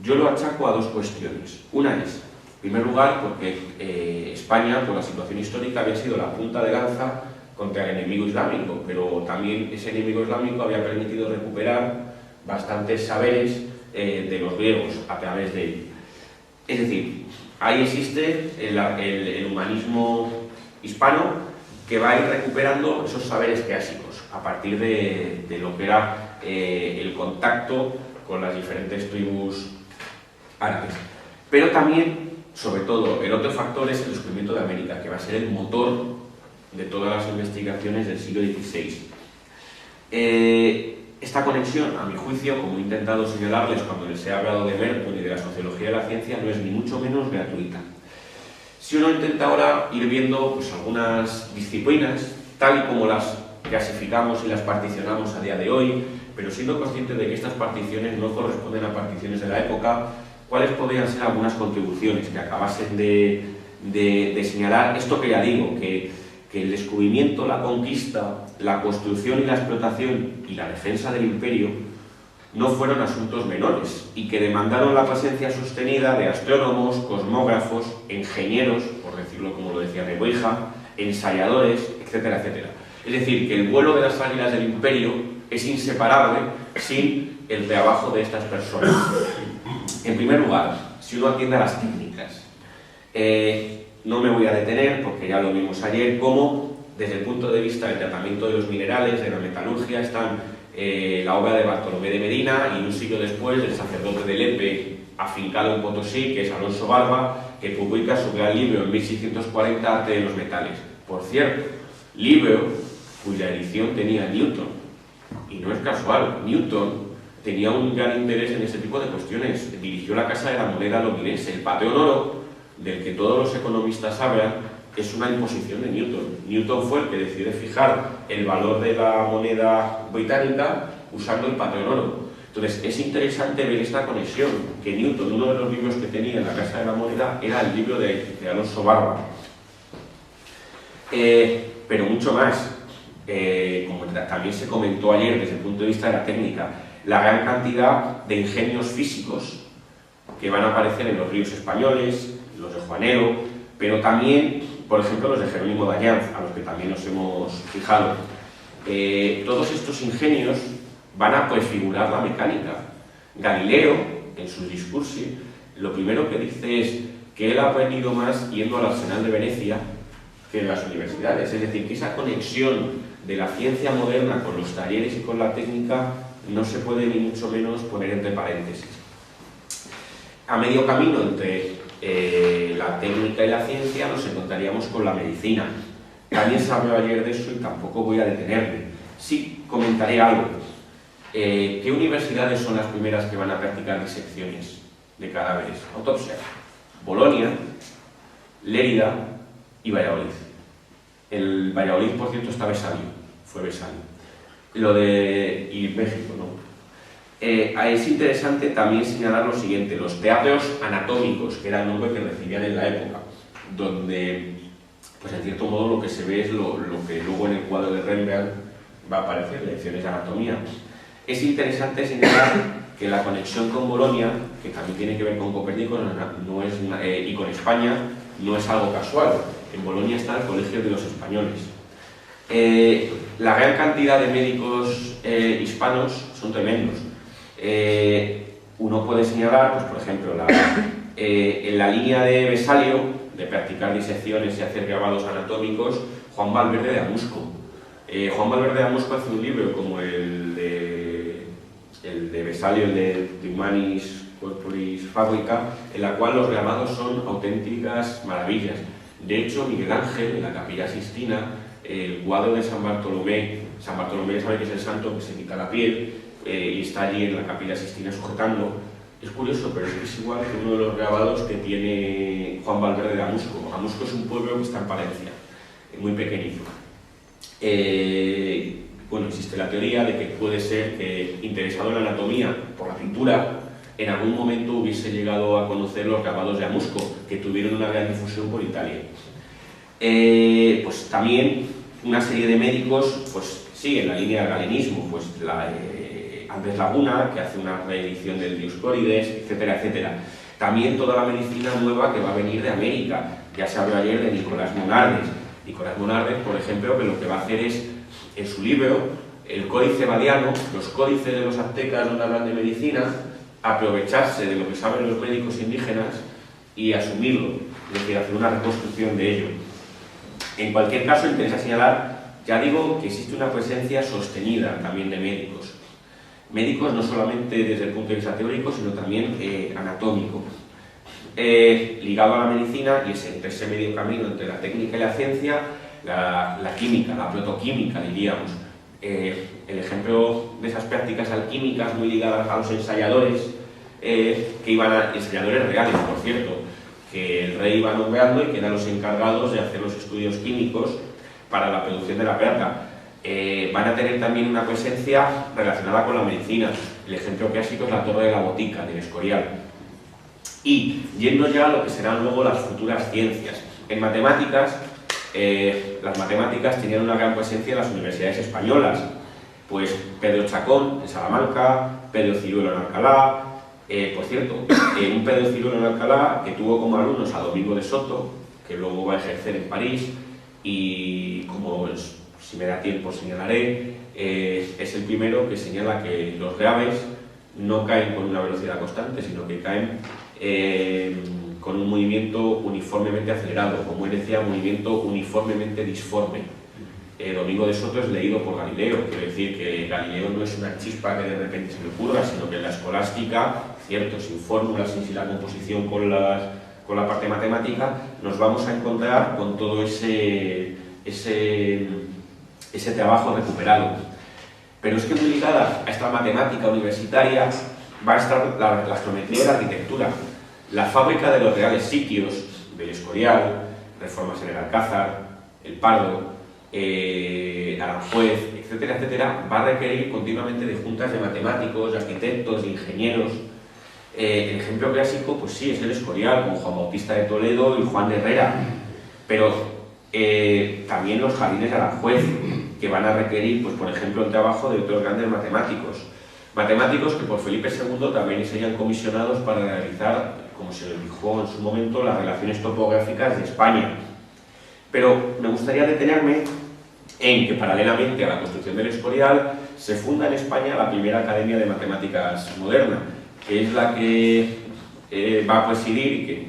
Yo lo achaco a 2 cuestiones. Una es, en primer lugar, porque España, por la situación histórica, había sido la punta de lanza contra el enemigo islámico, pero también ese enemigo islámico había permitido recuperar bastantes saberes de los griegos a través de él. Es decir, ahí existe el humanismo hispano que va a ir recuperando esos saberes clásicos a partir de lo que era el contacto con las diferentes tribus árabes. Pero también, sobre todo, el otro factor es el descubrimiento de América, que va a ser el motor de todas las investigaciones del siglo XVI. Esta conexión, a mi juicio, como he intentado señalarles cuando les he hablado de Merton y de la sociología de la ciencia, no es ni mucho menos gratuita. Si uno intenta ahora ir viendo pues, algunas disciplinas, tal y como las clasificamos y las particionamos a día de hoy, pero siendo conscientes de que estas particiones no corresponden a particiones de la época, ¿cuáles podrían ser algunas contribuciones que acabasen de señalar esto que ya digo, que el descubrimiento, la conquista, la construcción y la explotación y la defensa del imperio no fueron asuntos menores y que demandaron la presencia sostenida de astrónomos, cosmógrafos, ingenieros, por decirlo como lo decía Nebuija, ensayadores, etcétera, etcétera? Es decir, que el vuelo de las águilas del imperio es inseparable sin el trabajo de estas personas. En primer lugar, si uno atiende a las técnicas, no me voy a detener, porque ya lo vimos ayer, cómo desde el punto de vista del tratamiento de los minerales, de la metalurgia, están la obra de Bartolomé de Medina y un siglo después del sacerdote de Lepe, afincado en Potosí, que es Alonso Barba, que publica su gran libro en 1640, Arte de los metales. Por cierto, libro cuya edición tenía Newton, y no es casual, Newton tenía un gran interés en ese tipo de cuestiones. Dirigió la Casa de la Moneda londinense. El Patrón Oro, del que todos los economistas hablan, es una imposición de Newton. Newton fue el que decidió fijar el valor de la moneda británica usando el Patrón Oro. Entonces, es interesante ver esta conexión, que Newton, uno de los libros que tenía en la Casa de la Moneda, era el libro de Alonso Barba. Pero mucho más, como también se comentó ayer desde el punto de vista de la técnica, la gran cantidad de ingenios físicos que van a aparecer en los ríos españoles, los de Juanero, pero también, por ejemplo, los de Jerónimo de Allanz, a los que también nos hemos fijado. Todos estos ingenios van a prefigurar la mecánica. Galileo, en sus discursos, lo primero que dice es que él ha aprendido más yendo al Arsenal de Venecia que en las universidades. Es decir, que esa conexión de la ciencia moderna con los talleres y con la técnica no se puede ni mucho menos poner entre paréntesis. A medio camino entre la técnica y la ciencia nos encontraríamos con la medicina. También se habló ayer de eso y tampoco voy a detenerme. Sí comentaré algo. ¿Qué universidades son las primeras que van a practicar disecciones de cadáveres? Autopsia. Bolonia, Lérida y Valladolid. El Valladolid, por cierto, está Besalio, fue Besalio. Y México, ¿no? Es interesante también señalar lo siguiente: los teatros anatómicos, que era el nombre que recibían en la época, donde, pues en cierto modo, lo que se ve es lo que luego en el cuadro de Rembrandt va a aparecer, lecciones de anatomía. Es interesante señalar que la conexión con Bolonia, que también tiene que ver con Copérnico y con España, no es algo casual. En Bolonia está el Colegio de los Españoles. La gran cantidad de médicos hispanos son tremendos. Uno puede señalar, pues, por ejemplo, en la línea de Besalio, de practicar disecciones y hacer grabados anatómicos, Juan Valverde de Amusco. Juan Valverde de Amusco hace un libro como el de Besalio, el de Humanis Corporis Fabrica, en la cual los grabados son auténticas maravillas. De hecho, Miguel Ángel, en la Capilla Sixtina, el cuadro de San Bartolomé sabe que es el santo que se quita la piel, y está allí en la Capilla Sixtina sujetando. Es curioso, pero es igual que uno de los grabados que tiene Juan Valverde de Amusco. Amusco es un pueblo que está en Palencia, muy pequeñito. Bueno, existe la teoría de que puede ser que, interesado en la anatomía por la pintura, en algún momento hubiese llegado a conocer los grabados de Amusco, que tuvieron una gran difusión por Italia. Pues también una serie de médicos pues siguen la línea del galenismo, pues Andrés Laguna, que hace una reedición del Dioscórides, etcétera, etcétera. También toda la medicina nueva que va a venir de América. Ya se habló ayer de Nicolás Monardes. Nicolás Monardes, por ejemplo, que lo que va a hacer es, en su libro, el Códice Badiano, los códices de los aztecas donde hablan de medicina, aprovecharse de lo que saben los médicos indígenas y asumirlo, es decir, hacer una reconstrucción de ello. En cualquier caso, interesa señalar, ya digo, que existe una presencia sostenida también de médicos. Médicos no solamente desde el punto de vista teórico, sino también anatómico. Ligado a la medicina y ese medio camino entre la técnica y la ciencia, la química, la protoquímica, diríamos. El ejemplo de esas prácticas alquímicas muy ligadas a los ensayadores, ensayadores reales, por cierto, que el rey iba nombrando y que eran los encargados de hacer los estudios químicos para la producción de la plata. Van a tener también una presencia relacionada con la medicina. El ejemplo clásico es la Torre de la Botica, del Escorial. Y yendo ya a lo que serán luego las futuras ciencias. En matemáticas, las matemáticas tenían una gran presencia en las universidades españolas. Pues Pedro Chacón, en Salamanca, Pedro Ciruelo en Alcalá. Por cierto, un Pedro Ciruelo en Alcalá que tuvo como alumnos a Domingo de Soto, que luego va a ejercer en París, y como si me da tiempo señalaré, es el primero que señala que los graves no caen con una velocidad constante, sino que caen con un movimiento uniformemente acelerado, como él decía, movimiento uniformemente disforme. Domingo de Soto es leído por Galileo, quiere decir que Galileo no es una chispa que de repente se le ocurra, sino que en la escolástica, cierto, sin fórmulas, sin la composición con la parte matemática, nos vamos a encontrar con todo ese trabajo recuperado. Pero es que muy ligada a esta matemática universitaria va a estar la astrometría y la arquitectura. La fábrica de los reales sitios del Escorial, Reformas en el Alcázar, el Pardo, Aranjuez, etcétera, etcétera, va a requerir continuamente de juntas de matemáticos, de arquitectos, de ingenieros. El ejemplo clásico, pues sí, es el Escorial, con Juan Bautista de Toledo y Juan de Herrera, pero también los jardines de Aranjuez, que van a requerir, pues, por ejemplo, el trabajo de otros grandes matemáticos. Matemáticos que por Felipe II también serían comisionados para realizar, como se dijo en su momento, las relaciones topográficas de España. Pero me gustaría detenerme en que, paralelamente a la construcción del Escorial, se funda en España la primera Academia de Matemáticas moderna, que es la que va a presidir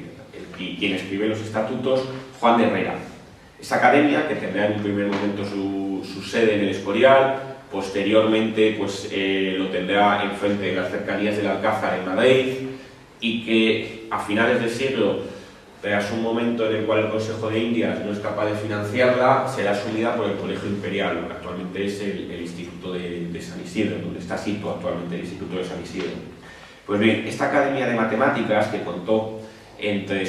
y quien escribe los estatutos, Juan de Herrera. Esa academia, que tendrá en un primer momento su sede en el Escorial, posteriormente pues, lo tendrá enfrente de las cercanías del Alcázar en Madrid, y que a finales del siglo, tras un momento en el cual el Consejo de Indias no es capaz de financiarla, será asumida por el Colegio Imperial, lo que actualmente es el Instituto de San Isidro, donde está situado actualmente el Instituto de San Isidro. Pues bien, esta Academia de Matemáticas, que contó entre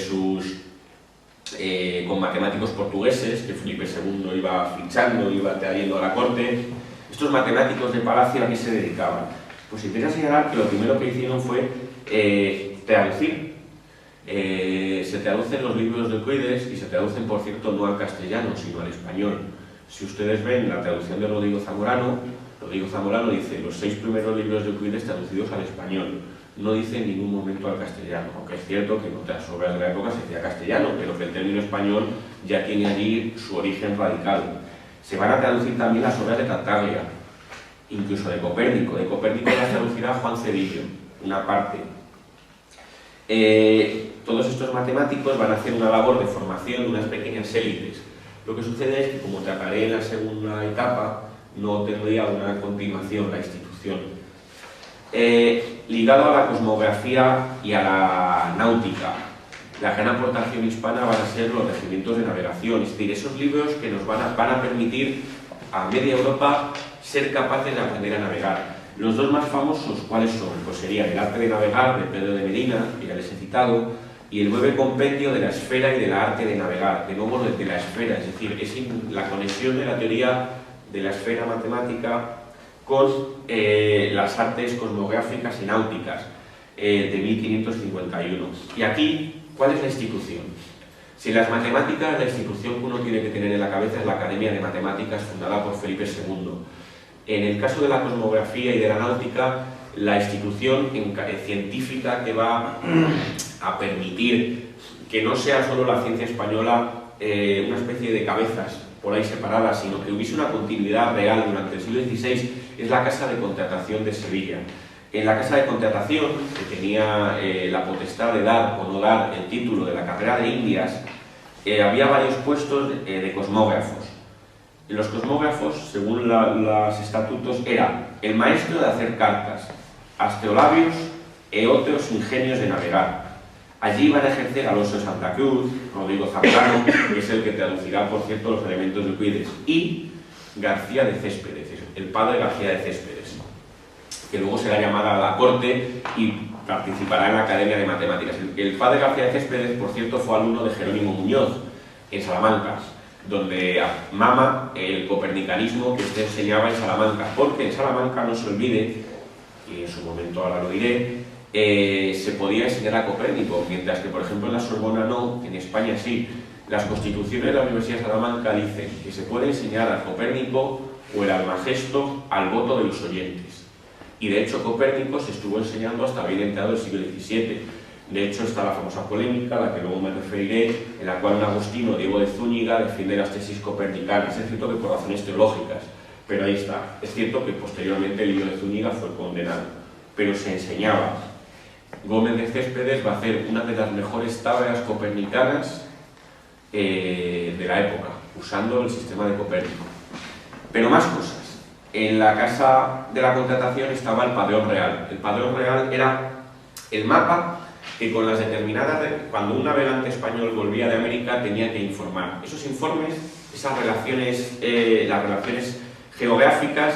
con matemáticos portugueses, que Felipe II iba fichando, iba trayendo a la corte, estos matemáticos de palacio, ¿a qué se dedicaban? Pues interesa señalar que lo primero que hicieron fue traducir. Se traducen los libros de Euclides y se traducen, por cierto, no al castellano, sino al español. Si ustedes ven la traducción de Rodrigo Zamorano dice los 6 primeros libros de Euclides traducidos al español. No dice en ningún momento al castellano, aunque es cierto que en otras obras de la época se decía castellano, pero que el término español ya tiene allí su origen radical. Se van a traducir también las obras de Tartaglia, incluso de Copérnico. De Copérnico las traducirá Juan Cedillo, una parte. Todos estos matemáticos van a hacer una labor de formación de unas pequeñas élites. Lo que sucede es que, como trataré en la segunda etapa, no tendría una continuación la institución. Ligado a la cosmografía y a la náutica, la gran aportación hispana van a ser los regimientos de navegación, es decir, esos libros que nos van a permitir a media Europa ser capaces de aprender a navegar. Los dos más famosos, ¿cuáles son? Pues serían el Arte de Navegar, de Pedro de Medina, que ya les he citado, y el breve compendio de la esfera y del arte de navegar, de nuevo de la esfera, es decir, es la conexión de la teoría de la esfera matemática con las artes cosmográficas y náuticas de 1551. Y aquí, ¿cuál es la institución? Si en las matemáticas, la institución que uno tiene que tener en la cabeza es la Academia de Matemáticas fundada por Felipe II. En el caso de la cosmografía y de la náutica, la institución científica que va a permitir que no sea solo la ciencia española una especie de cabezas por ahí separadas, sino que hubiese una continuidad real durante el siglo XVI, es la Casa de Contratación de Sevilla. En la Casa de Contratación, que tenía la potestad de dar o no dar el título de la carrera de Indias, había varios puestos de cosmógrafos. Los cosmógrafos, según los estatutos, era el maestro de hacer cartas, astrolabios e otros ingenios de navegar. Allí iban a ejercer Alonso de Santa Cruz, Rodrigo Zambrano, que es el que traducirá, por cierto, los elementos de Euclides, y García de Céspedes, el padre García de Céspedes, que luego será llamada a la corte y participará en la Academia de Matemáticas. El padre García de Céspedes, por cierto, fue alumno de Jerónimo Muñoz, en Salamanca, donde mama el copernicanismo que usted enseñaba en Salamanca, porque en Salamanca, no se olvide, y en su momento ahora lo diré, se podía enseñar a Copérnico, mientras que, por ejemplo, en la Sorbona no, en España sí. Las constituciones de la Universidad de Salamanca dicen que se puede enseñar a Copérnico o el Almagesto al voto de los oyentes. Y de hecho Copérnico se estuvo enseñando hasta bien entrado el siglo XVII. De hecho está la famosa polémica, a la que luego me referiré, en la cual un agustino, Diego de Zúñiga, defiende las tesis copernicanas. Es cierto que por razones teológicas, pero ahí está. Es cierto que posteriormente el libro de Zúñiga fue condenado, pero se enseñaba. Gómez de Céspedes va a hacer una de las mejores tablas copernicanas de la época, usando el sistema de Copérnico. Pero más cosas. En la Casa de la Contratación estaba el Padrón Real. El Padrón Real era el mapa que con las determinadas... Cuando un navegante español volvía de América tenía que informar. Esos informes, esas relaciones, las relaciones geográficas,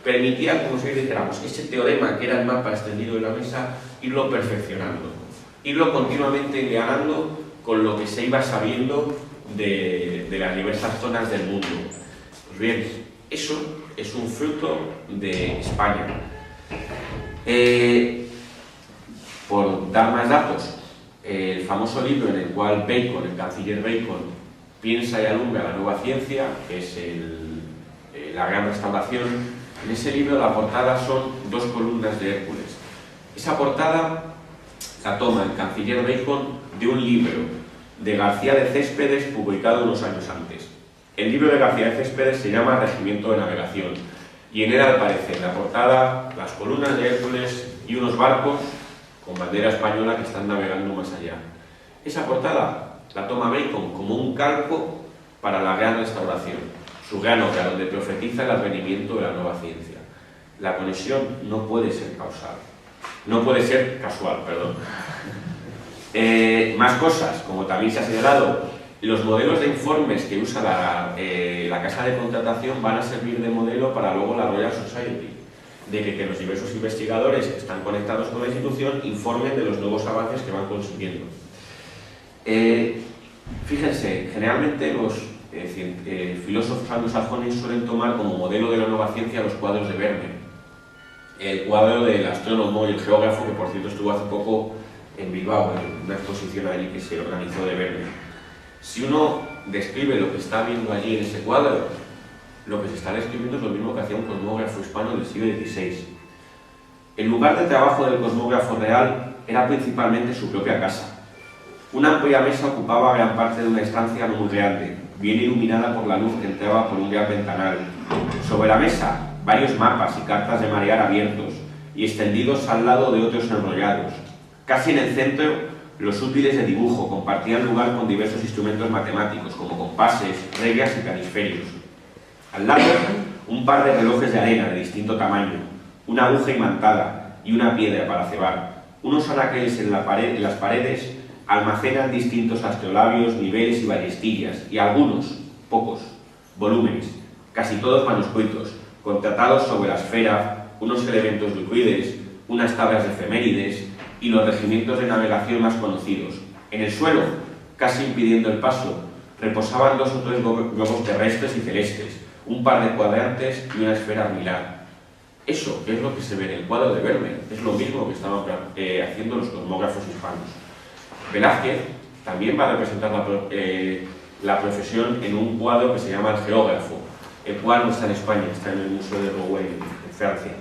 permitían, como si dijéramos, ese teorema que era el mapa extendido de la mesa, irlo perfeccionando, irlo continuamente enganando con lo que se iba sabiendo de las diversas zonas del mundo. Pues bien, eso es un fruto de España. Por dar más datos, el famoso libro en el cual Bacon, el canciller Bacon, piensa y alumbra la nueva ciencia, que es la Gran Restauración, en ese libro la portada son 2 columnas de Hércules. Esa portada la toma el canciller Bacon de un libro de García de Céspedes publicado unos años antes. El libro de García de Céspedes se llama Regimiento de Navegación y en él aparece en la portada las columnas de Hércules y unos barcos con bandera española que están navegando más allá. Esa portada la toma Bacon como un calco para la Gran Restauración, su gran obra donde profetiza el advenimiento de la nueva ciencia. La conexión no puede ser causal. No puede ser casual, perdón. Más cosas, como también se ha señalado, los modelos de informes que usa la Casa de Contratación van a servir de modelo para luego la Royal Society, de que los diversos investigadores que están conectados con la institución informen de los nuevos avances que van consiguiendo. Fíjense, generalmente los filósofos anglosajones suelen tomar como modelo de la nueva ciencia los cuadros de Verne. El cuadro del astrónomo y el geógrafo, que por cierto estuvo hace poco en Bilbao, en una exposición allí que se organizó de Verne. Si uno describe lo que está viendo allí en ese cuadro, lo que se está describiendo es lo mismo que hacía un cosmógrafo hispano del siglo XVI. El lugar de trabajo del cosmógrafo real era principalmente su propia casa. Una amplia mesa ocupaba gran parte de una estancia no muy grande, bien iluminada por la luz que entraba por un gran ventanal. Sobre la mesa, varios mapas y cartas de marear abiertos y extendidos al lado de otros enrollados. Casi en el centro, los útiles de dibujo compartían lugar con diversos instrumentos matemáticos, como compases, reglas y planisferios. Al lado, un par de relojes de arena de distinto tamaño, una aguja imantada y una piedra para cebar. Unos anaqueles en las paredes almacenan distintos astrolabios, niveles y ballestillas, y algunos, pocos, volúmenes, casi todos manuscritos, con tratados sobre la esfera, unos elementos de Euclides, unas tablas de efemérides y los regimientos de navegación más conocidos. En el suelo, casi impidiendo el paso, reposaban 2 o 3 globos terrestres y celestes, un par de cuadrantes y una esfera armilar. Eso, que es lo que se ve en el cuadro de Verne, es lo mismo que estaban haciendo los cosmógrafos hispanos. Velázquez también va a representar la profesión en un cuadro que se llama El Geógrafo, el cual no está en España, está en el Museo de Rouen, en Francia.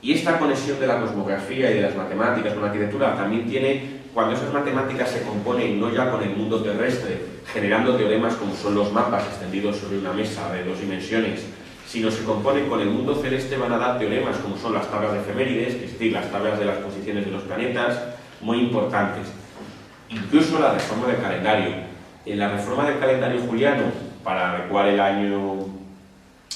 Y esta conexión de la cosmografía y de las matemáticas con la arquitectura también tiene cuando esas matemáticas se componen no ya con el mundo terrestre, generando teoremas como son los mapas extendidos sobre una mesa de 2 dimensiones, sino se componen con el mundo celeste, van a dar teoremas como son las tablas de efemérides, es decir, las tablas de las posiciones de los planetas, muy importantes. Incluso la reforma del calendario. En la reforma del calendario juliano, para adecuar el año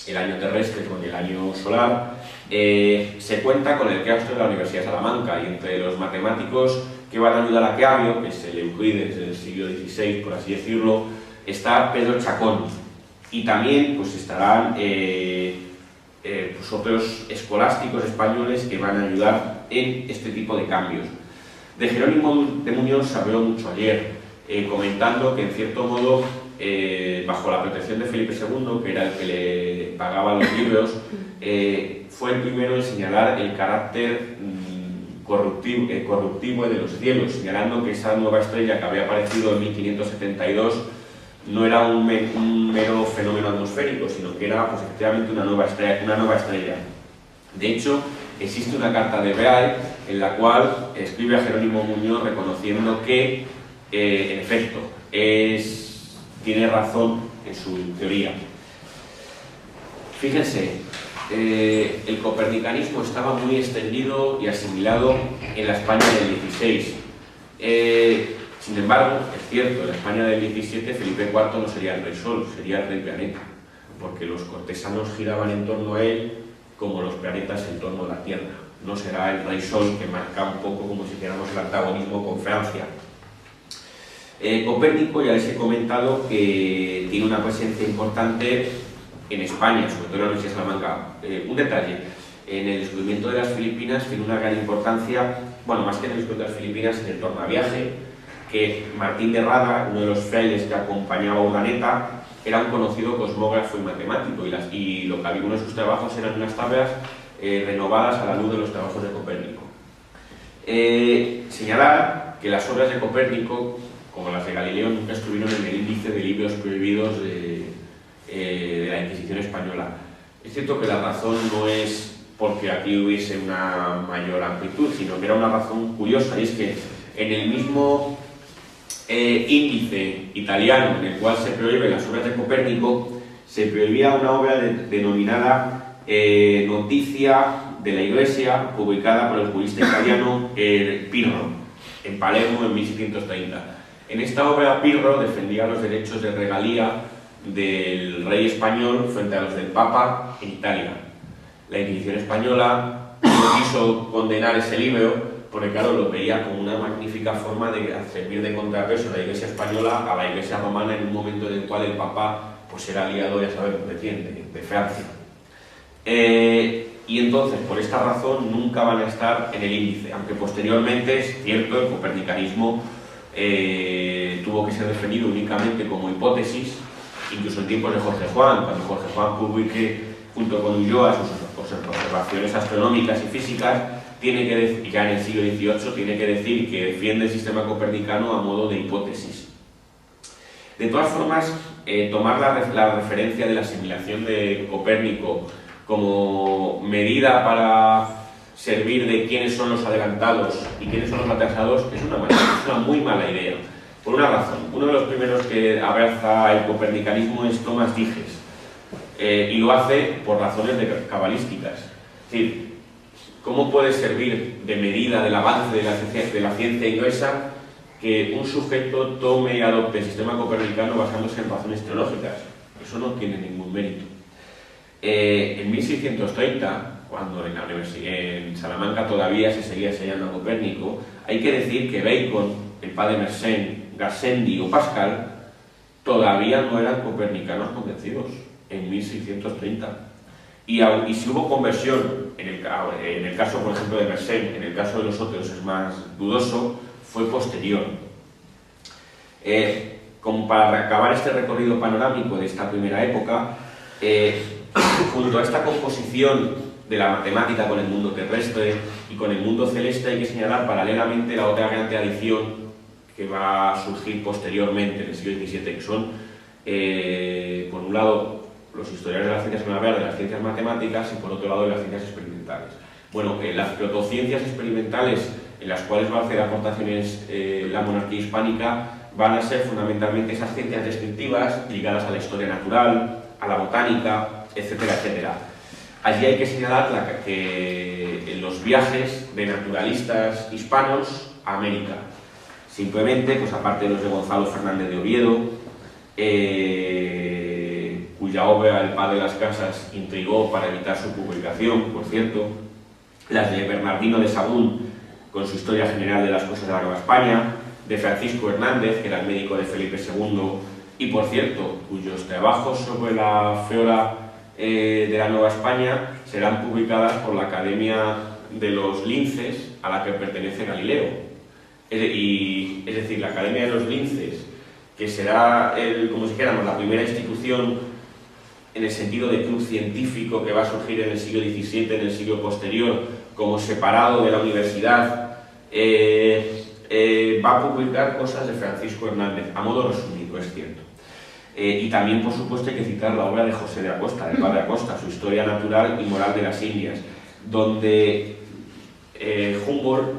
terrestre con el año solar, se cuenta con el claustro de la Universidad de Salamanca, y entre los matemáticos que van a ayudar a Keavio, que es el Euclides del siglo XVI, por así decirlo, está Pedro Chacón, y también pues estarán pues otros escolásticos españoles que van a ayudar en este tipo de cambios. De Jerónimo de Muñoz se habló mucho ayer, comentando que en cierto modo, bajo la protección de Felipe II, que era el que le pagaba los libros, fue el primero en señalar el carácter corruptivo de los cielos, señalando que esa nueva estrella que había aparecido en 1572 no era un mero fenómeno atmosférico, sino que era pues, efectivamente una nueva estrella. De hecho, existe una carta de Beal en la cual escribe a Jerónimo Muñoz reconociendo que, en efecto, tiene razón en su teoría. Fíjense, el copernicanismo estaba muy extendido y asimilado en la España del XVI. Sin embargo, es cierto, en la España del XVII Felipe IV no sería el rey sol, sería el rey planeta, porque los cortesanos giraban en torno a él como los planetas en torno a la Tierra. No será el rey sol, que marca un poco como si hiciéramos el antagonismo con Francia. Copérnico, ya les he comentado que tiene una presencia importante en España, sobre todo en la Universidad de Salamanca. Un detalle, en el descubrimiento de las Filipinas tiene una gran importancia, bueno, más que en el descubrimiento de las Filipinas, en el tornaviaje, que Martín de Rada, uno de los frailes que acompañaba a Urdaneta, era un conocido cosmógrafo y matemático, y lo que había uno de sus trabajos eran unas tablas renovadas a la luz de los trabajos de Copérnico. Señalar que las obras de Copérnico, como las de Galileo, nunca estuvieron en el índice de libros prohibidos de la Inquisición española. Es cierto que la razón no es porque aquí hubiese una mayor amplitud, sino que era una razón curiosa, y es que en el mismo índice italiano en el cual se prohíben las obras de Copérnico, se prohibía una obra denominada Noticia de la Iglesia, publicada por el jurista italiano Pirro, en Palermo en 1630. En esta obra Pirro defendía los derechos de regalía del rey español frente a los del Papa en Italia. La Inquisición española no quiso condenar ese libro porque, claro, lo veía como una magnífica forma de servir de contrapeso a la Iglesia española a la Iglesia romana en un momento en el cual el Papa pues, era aliado, ya sabemos, de quién, de Francia. Y entonces, por esta razón, nunca van a estar en el índice, aunque posteriormente, es cierto, el copernicanismo tuvo que ser defendido únicamente como hipótesis, incluso en tiempos de Jorge Juan, cuando Jorge Juan publique junto con Ulloa sus observaciones astronómicas y físicas, tiene que decir, ya en el siglo XVIII, tiene que decir que defiende el sistema copernicano a modo de hipótesis. De todas formas, tomar la referencia de la asimilación de Copérnico como medida para servir de quiénes son los adelantados y quiénes son los atrasados es una muy mala idea. Por una razón, uno de los primeros que abraza el copernicanismo es Tomás Dijes, y lo hace por razones cabalísticas. Es decir, ¿cómo puede servir de medida del avance de la ciencia inglesa que un sujeto tome y adopte el sistema copernicano basándose en razones teológicas? Eso no tiene ningún mérito. En 1630, cuando en Salamanca todavía se seguía enseñando a Copérnico, hay que decir que Bacon, el padre Mersenne, Gassendi o Pascal todavía no eran copernicanos convencidos en 1630. Y si hubo conversión, en el caso, por ejemplo, de Mersenne, en el caso de los otros es más dudoso, fue posterior. Como para acabar este recorrido panorámico de esta primera época, junto a esta composición de la matemática con el mundo terrestre y con el mundo celeste, hay que señalar paralelamente la otra gran tradición que va a surgir posteriormente en el siglo XVII, que son, por un lado, los historiadores de las ciencias van a hablar de las ciencias matemáticas y por otro lado de las ciencias experimentales. Bueno, las protociencias experimentales en las cuales va a hacer aportaciones la monarquía hispánica van a ser fundamentalmente esas ciencias descriptivas ligadas a la historia natural, a la botánica, etcétera, etcétera. Allí hay que señalar que los viajes de naturalistas hispanos a América, simplemente, pues aparte de los de Gonzalo Fernández de Oviedo, cuya obra El Padre de las Casas intrigó para evitar su publicación, por cierto, las de Bernardino de Sahagún, con su Historia General de las Cosas de la Nueva España, de Francisco Hernández, que era el médico de Felipe II, y por cierto, cuyos trabajos sobre la flora de la Nueva España serán publicadas por la Academia de los Linces, a la que pertenece Galileo. Es decir, la Academia de los Linces, que será, como si dijéramos, la primera institución en el sentido de club científico que va a surgir en el siglo XVII, en el siglo posterior, como separado de la universidad, va a publicar cosas de Francisco Hernández, a modo resumido, es cierto. Y también, por supuesto, hay que citar la obra de José de Acosta, del padre Acosta, su Historia Natural y Moral de las Indias, donde Humboldt,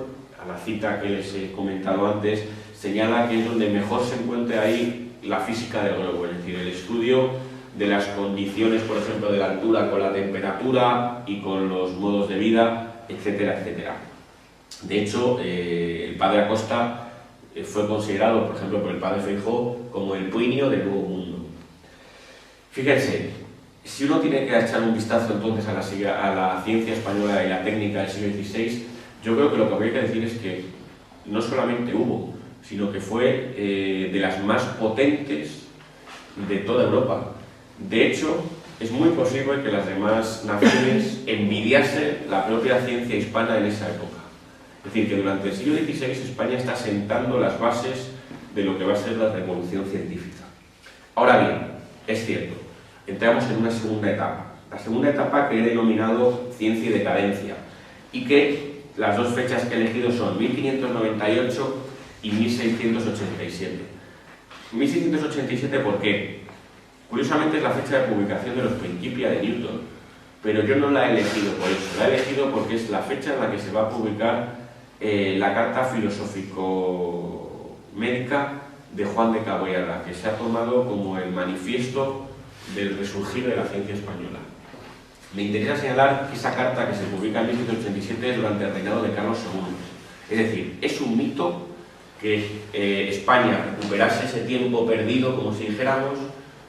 a la cita que les he comentado antes, señala que es donde mejor se encuentra ahí la física del globo, es decir, el estudio de las condiciones, por ejemplo, de la altura con la temperatura y con los modos de vida, etcétera, etcétera. De hecho, el padre Acosta fue considerado, por ejemplo, por el padre Feijóo como el Plinio del Nuevo Mundo. Fíjense, si uno tiene que echar un vistazo entonces a la ciencia española y la técnica del siglo XVI, yo creo que lo que habría que decir es que no solamente hubo, sino que fue de las más potentes de toda Europa. De hecho, es muy posible que las demás naciones envidiasen la propia ciencia hispana en esa época. Es decir, que durante el siglo XVI España está sentando las bases de lo que va a ser la revolución científica. Ahora bien, es cierto, entramos en una segunda etapa. La segunda etapa que he denominado ciencia y decadencia, y que las dos fechas que he elegido son 1598 y 1687. 1687, ¿por qué? Curiosamente es la fecha de publicación de los Principia de Newton, pero yo no la he elegido por eso, la he elegido porque es la fecha en la que se va a publicar la Carta Filosófico-Médica de Juan de Caboyarra, que se ha tomado como el manifiesto del resurgir de la ciencia española. Me interesa señalar que esa carta, que se publica en 1787, es durante el reinado de Carlos II. Es decir, es un mito que España recuperase ese tiempo perdido, como si dijéramos,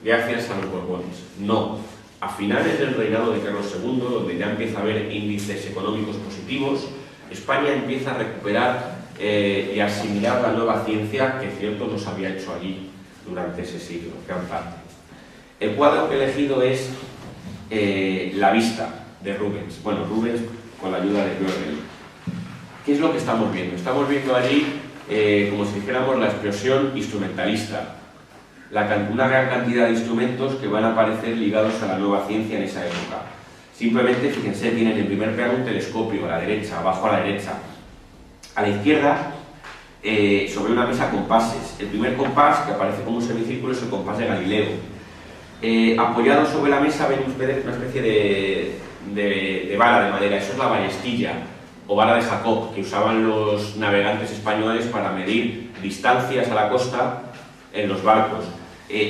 gracias a los Borbones. No. A finales del reinado de Carlos II, donde ya empieza a haber índices económicos positivos, España empieza a recuperar y a asimilar la nueva ciencia que, cierto, no se había hecho allí durante ese siglo, gran parte. El cuadro que he elegido es La Vista, de Rubens. Bueno, Rubens con la ayuda de Björn. ¿Qué es lo que estamos viendo? Estamos viendo allí, como si dijéramos, la explosión instrumentalista. Una gran cantidad de instrumentos que van a aparecer ligados a la nueva ciencia en esa época. Simplemente, fíjense, tienen en primer plano un telescopio a la derecha, abajo a la derecha. A la izquierda, sobre una mesa, compases. El primer compás, que aparece como un semicírculo, es el compás de Galileo. Apoyado sobre la mesa ven ustedes una especie de vara de madera, eso es la ballestilla o vara de Jacob, que usaban los navegantes españoles para medir distancias a la costa en los barcos.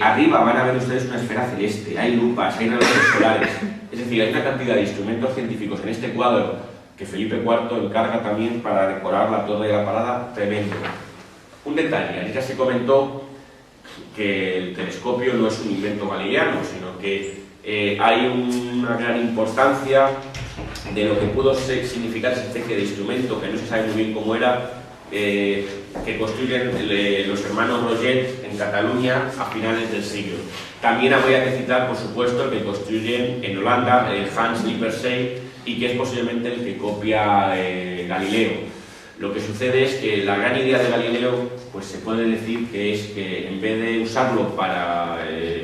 Arriba van a ver ustedes una esfera celeste, hay lupas, hay relojes solares, es decir, hay una cantidad de instrumentos científicos en este cuadro que Felipe IV encarga también para decorar la Torre de la Parada, tremendo. Un detalle, ya se comentó que el telescopio no es un invento galileano, sino que hay una gran importancia de lo que pudo significar esa especie de instrumento, que no se sabe muy bien cómo era, que construyen los hermanos Roget en Cataluña a finales del siglo. También habría que citar, por supuesto, el que construyen en Holanda, Hans Lippershey, y que es posiblemente el que copia Galileo. Lo que sucede es que la gran idea de Galileo, pues se puede decir que es que en vez de usarlo para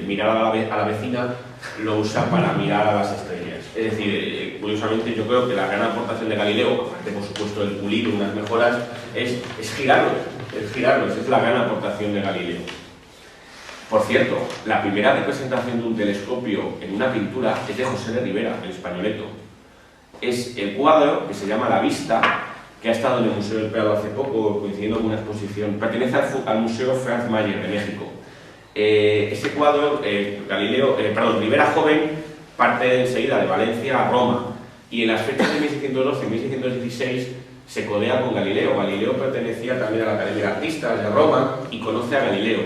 mirar a la vecina, lo usa para mirar a las estrellas. Es decir, curiosamente yo creo que la gran aportación de Galileo, aparte por supuesto del pulido, unas mejoras, es girarlos, esa es la gran aportación de Galileo. Por cierto, la primera representación de un telescopio en una pintura es de José de Rivera, el Españoleto. Es el cuadro que se llama La Vista, que ha estado en el Museo del Prado hace poco, coincidiendo con una exposición. Pertenece al Museo Franz Mayer de México. Ese cuadro, Rivera Joven, parte enseguida de Valencia a Roma, y en las fechas de 1612 y 1616 se codea con Galileo. Galileo pertenecía también a la Academia de Artistas de Roma y conoce a Galileo.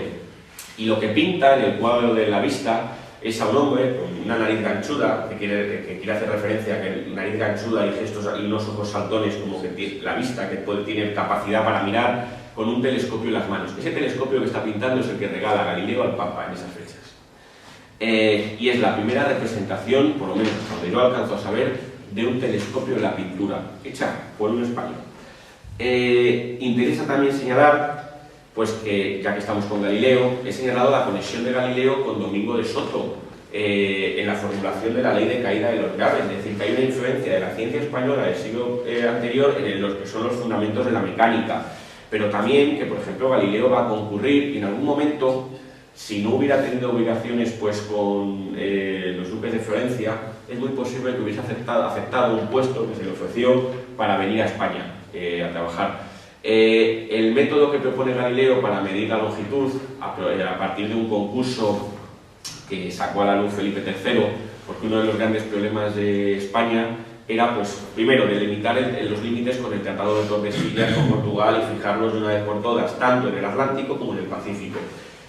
Y lo que pinta en el cuadro de la vista es a un hombre con una nariz ganchuda, que quiere hacer referencia a que nariz ganchuda y gestos y unos ojos saltones, como que tiene la vista, que tiene capacidad para mirar, con un telescopio en las manos. Ese telescopio que está pintando es el que regala Galileo al Papa en esas fechas. Y es la primera representación, por lo menos donde yo alcanzo a saber, de un telescopio en la pintura, hecha por un español. Interesa también señalar, pues que, ya que estamos con Galileo, he señalado la conexión de Galileo con Domingo de Soto en la formulación de la ley de caída de los gases, es decir, que hay una influencia de la ciencia española del siglo anterior en los que son los fundamentos de la mecánica, pero también que, por ejemplo, Galileo va a concurrir y en algún momento, si no hubiera tenido obligaciones pues con los duques de Florencia, es muy posible que hubiese aceptado un puesto que se le ofreció para venir a España a trabajar. El método que propone Galileo para medir la longitud, a partir de un concurso que sacó a la luz Felipe III, porque uno de los grandes problemas de España era, pues, primero, delimitar los límites con el Tratado de Tordesillas con Portugal y fijarlos de una vez por todas, tanto en el Atlántico como en el Pacífico.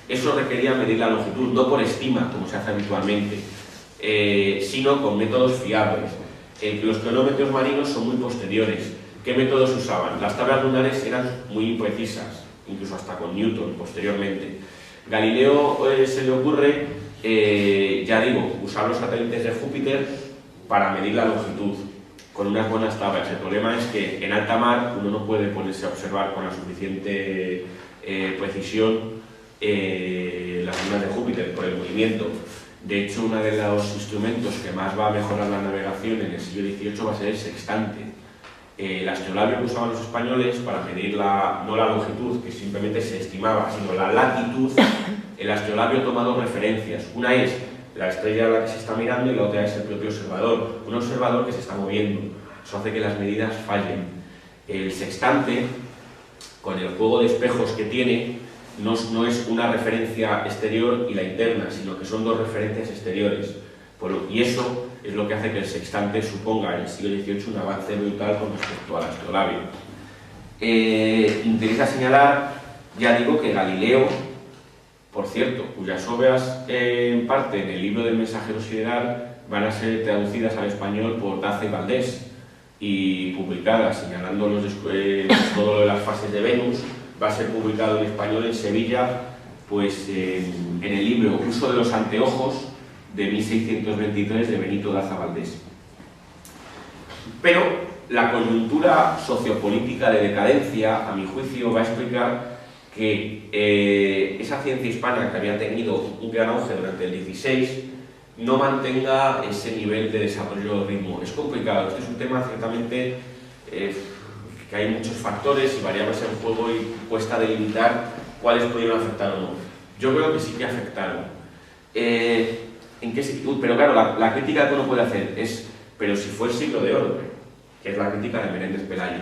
Eso requería medir la longitud, no por estima, como se hace habitualmente, sino con métodos fiables. Los cronómetros marinos son muy posteriores. ¿Qué métodos usaban? Las tablas lunares eran muy imprecisas, incluso hasta con Newton posteriormente. Galileo se le ocurre, ya digo, usar los satélites de Júpiter para medir la longitud, con unas buenas tablas. El problema es que en alta mar uno no puede ponerse a observar con la suficiente precisión las lunas de Júpiter por el movimiento. De hecho, uno de los instrumentos que más va a mejorar la navegación en el siglo XVIII va a ser el sextante. El astrolabio que usaban los españoles para medir no la longitud, que simplemente se estimaba, sino la latitud. El astrolabio toma dos referencias. Una es la estrella a la que se está mirando y la otra es el propio observador. Un observador que se está moviendo. Eso hace que las medidas fallen. El sextante, con el juego de espejos que tiene, no es una referencia exterior y la interna, sino que son dos referencias exteriores. Y eso es lo que hace que el sextante suponga en el siglo XVIII un avance brutal con respecto al astrolabio. Interesa señalar, ya digo, que Galileo, por cierto, cuyas obras en parte en el libro del Mensajero Sideral van a ser traducidas al español por Daza y Valdés y publicadas, señalando todo lo de las fases de Venus, va a ser publicado en español en Sevilla, pues en el libro Uso de los anteojos, de 1623 de Benito Daza Valdés. Pero la coyuntura sociopolítica de decadencia, a mi juicio, va a explicar que esa ciencia hispana que había tenido un gran auge durante el XVI no mantenga ese nivel de desarrollo o ritmo. Es complicado, este es un tema ciertamente que hay muchos factores y variables en juego y cuesta delimitar cuáles pudieron afectar o no. Yo creo que sí que afectaron. Pero claro, la crítica que uno puede hacer es, pero si fue el siglo de oro, que es la crítica de Menéndez Pelayo.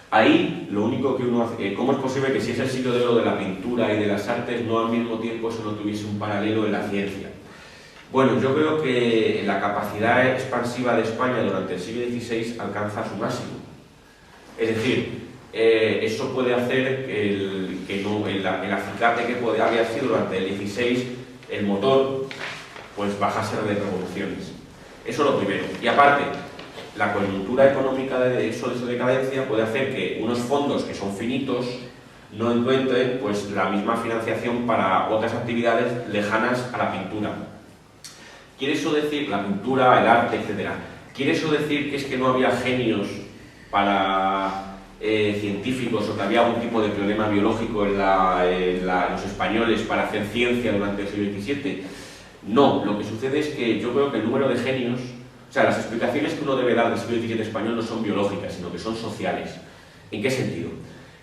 Ahí lo único que uno hace, ¿cómo es posible que si es el siglo de oro de la pintura y de las artes, no al mismo tiempo eso no tuviese un paralelo en la ciencia? Bueno, yo creo que la capacidad expansiva de España durante el siglo XVI alcanza su máximo. Es decir, eso puede hacer que el acicate que había sido durante el XVI, el motor, pues bajase de revoluciones. Eso es lo primero. Y aparte, la coyuntura económica de esa decadencia puede hacer que unos fondos que son finitos no encuentren pues la misma financiación para otras actividades lejanas a la pintura. ¿Quiere eso decir, la pintura, el arte, etcétera? ¿Quiere eso decir que es que no había genios para científicos o que había algún tipo de problema biológico en los españoles para hacer ciencia durante el siglo XVII? No, lo que sucede es que yo creo que el número de genios, o sea, las explicaciones que uno debe dar del siglo XVII español no son biológicas, sino que son sociales. ¿En qué sentido?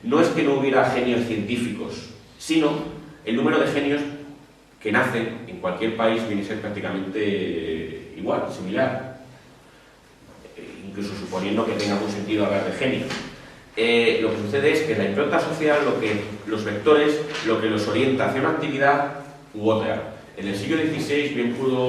No es que no hubiera genios científicos, sino el número de genios que nacen en cualquier país viene a ser prácticamente igual, similar, incluso suponiendo que tenga algún sentido hablar de genios. lo que sucede es que la impronta social, los vectores, lo que los orienta hacia una actividad u otra. En el siglo XVI bien pudo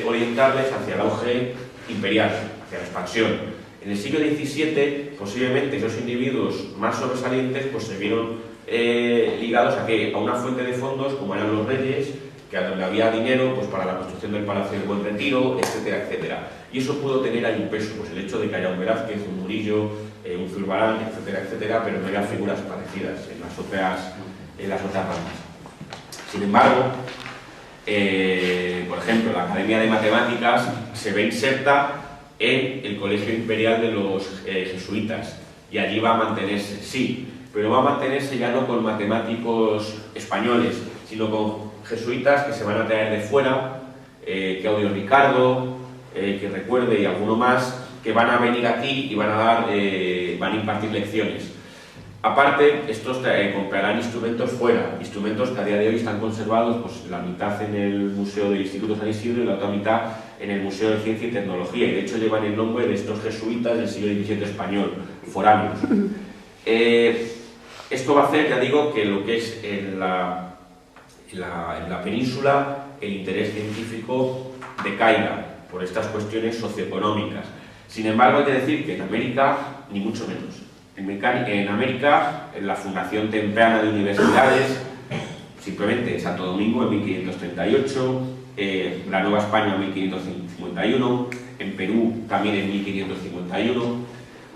orientarles hacia el auge imperial, hacia la expansión. En el siglo XVII, posiblemente esos individuos más sobresalientes pues se vieron ligados a una fuente de fondos, como eran los reyes, que a donde había dinero pues para la construcción del Palacio del Buen Retiro, etcétera, etcétera. Y eso pudo tener ahí un peso, pues el hecho de que haya un Velázquez, un Murillo, un Zurbarán, etcétera, etcétera, pero no eran figuras parecidas en las otras ramas. Sin embargo, por ejemplo, la Academia de Matemáticas se ve inserta en el Colegio Imperial de los Jesuitas, y allí va a mantenerse, sí, pero va a mantenerse ya no con matemáticos españoles, sino con jesuitas que se van a traer de fuera, Claudio Ricardo, que recuerde, y alguno más, que van a venir aquí y van a impartir lecciones. Aparte, estos comprarán instrumentos fuera, instrumentos que a día de hoy están conservados, pues la mitad en el Museo del Instituto San Isidro y la otra mitad en el Museo de Ciencia y Tecnología, y de hecho llevan el nombre de estos jesuitas del siglo XVII español, foráneos. Esto va a hacer, ya digo, que lo que es en la península el interés científico decaiga por estas cuestiones socioeconómicas. Sin embargo, hay que decir que en América, ni mucho menos. En América, en la fundación temprana de universidades, simplemente Santo Domingo en 1538, la Nueva España en 1551, en Perú también en 1551,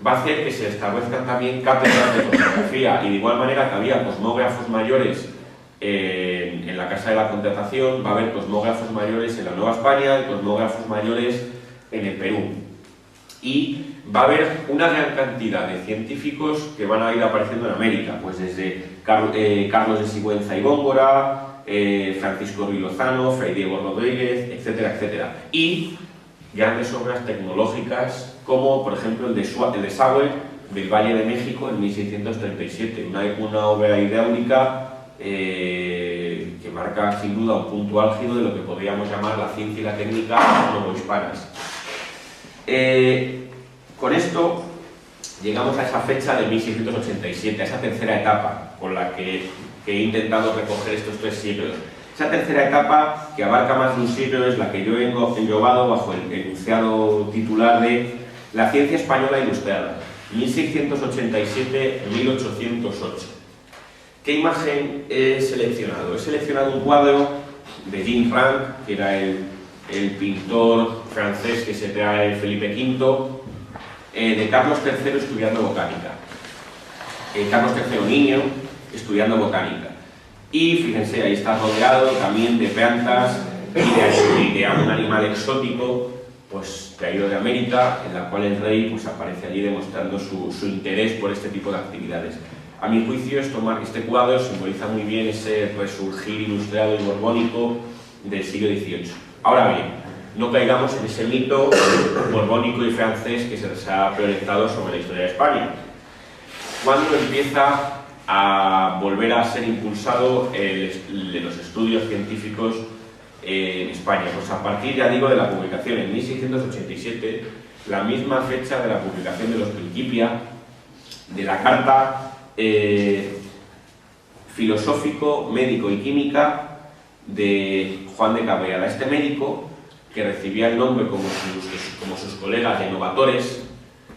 va a hacer que se establezcan también cátedras de cosmografía, y de igual manera que había cosmógrafos mayores en la Casa de la Contratación, va a haber cosmógrafos mayores en la Nueva España y cosmógrafos mayores en el Perú. Y va a haber una gran cantidad de científicos que van a ir apareciendo en América, pues desde Carlos de Sigüenza y Góngora, Francisco Ruiz Lozano, Fray Diego Rodríguez, etcétera, etcétera. Y grandes obras tecnológicas como, por ejemplo, el de Sauer del Valle de México en 1637, una obra hidráulica que marca sin duda un punto álgido de lo que podríamos llamar la ciencia y la técnica novohispanas. Con esto llegamos a esa fecha de 1687, a esa tercera etapa con la que he intentado recoger estos 3 siglos. Esa tercera etapa, que abarca más de un siglo, es la que yo he englobado bajo el enunciado titular de la ciencia española ilustrada, 1687-1808. ¿Qué imagen he seleccionado? He seleccionado un cuadro de Jean Ranc, que era el pintor francés que se trae Felipe V, de Carlos III estudiando botánica. Carlos III niño estudiando botánica. Y fíjense, ahí está rodeado también de plantas y de un animal exótico, pues traído de América, en la cual el rey pues aparece allí demostrando su interés por este tipo de actividades. A mi juicio, este cuadro simboliza muy bien ese resurgir ilustrado y borbónico del siglo XVIII. Ahora bien, no caigamos en ese mito borbónico y francés que se les ha proyectado sobre la historia de España. ¿Cuándo empieza a volver a ser impulsado los estudios científicos en España? Pues a partir, ya digo, de la publicación en 1687, la misma fecha de la publicación de los Principia, de la carta filosófico, médico y química de Juan de Cabrera. Este médico, que recibía el nombre como sus colegas de novatores.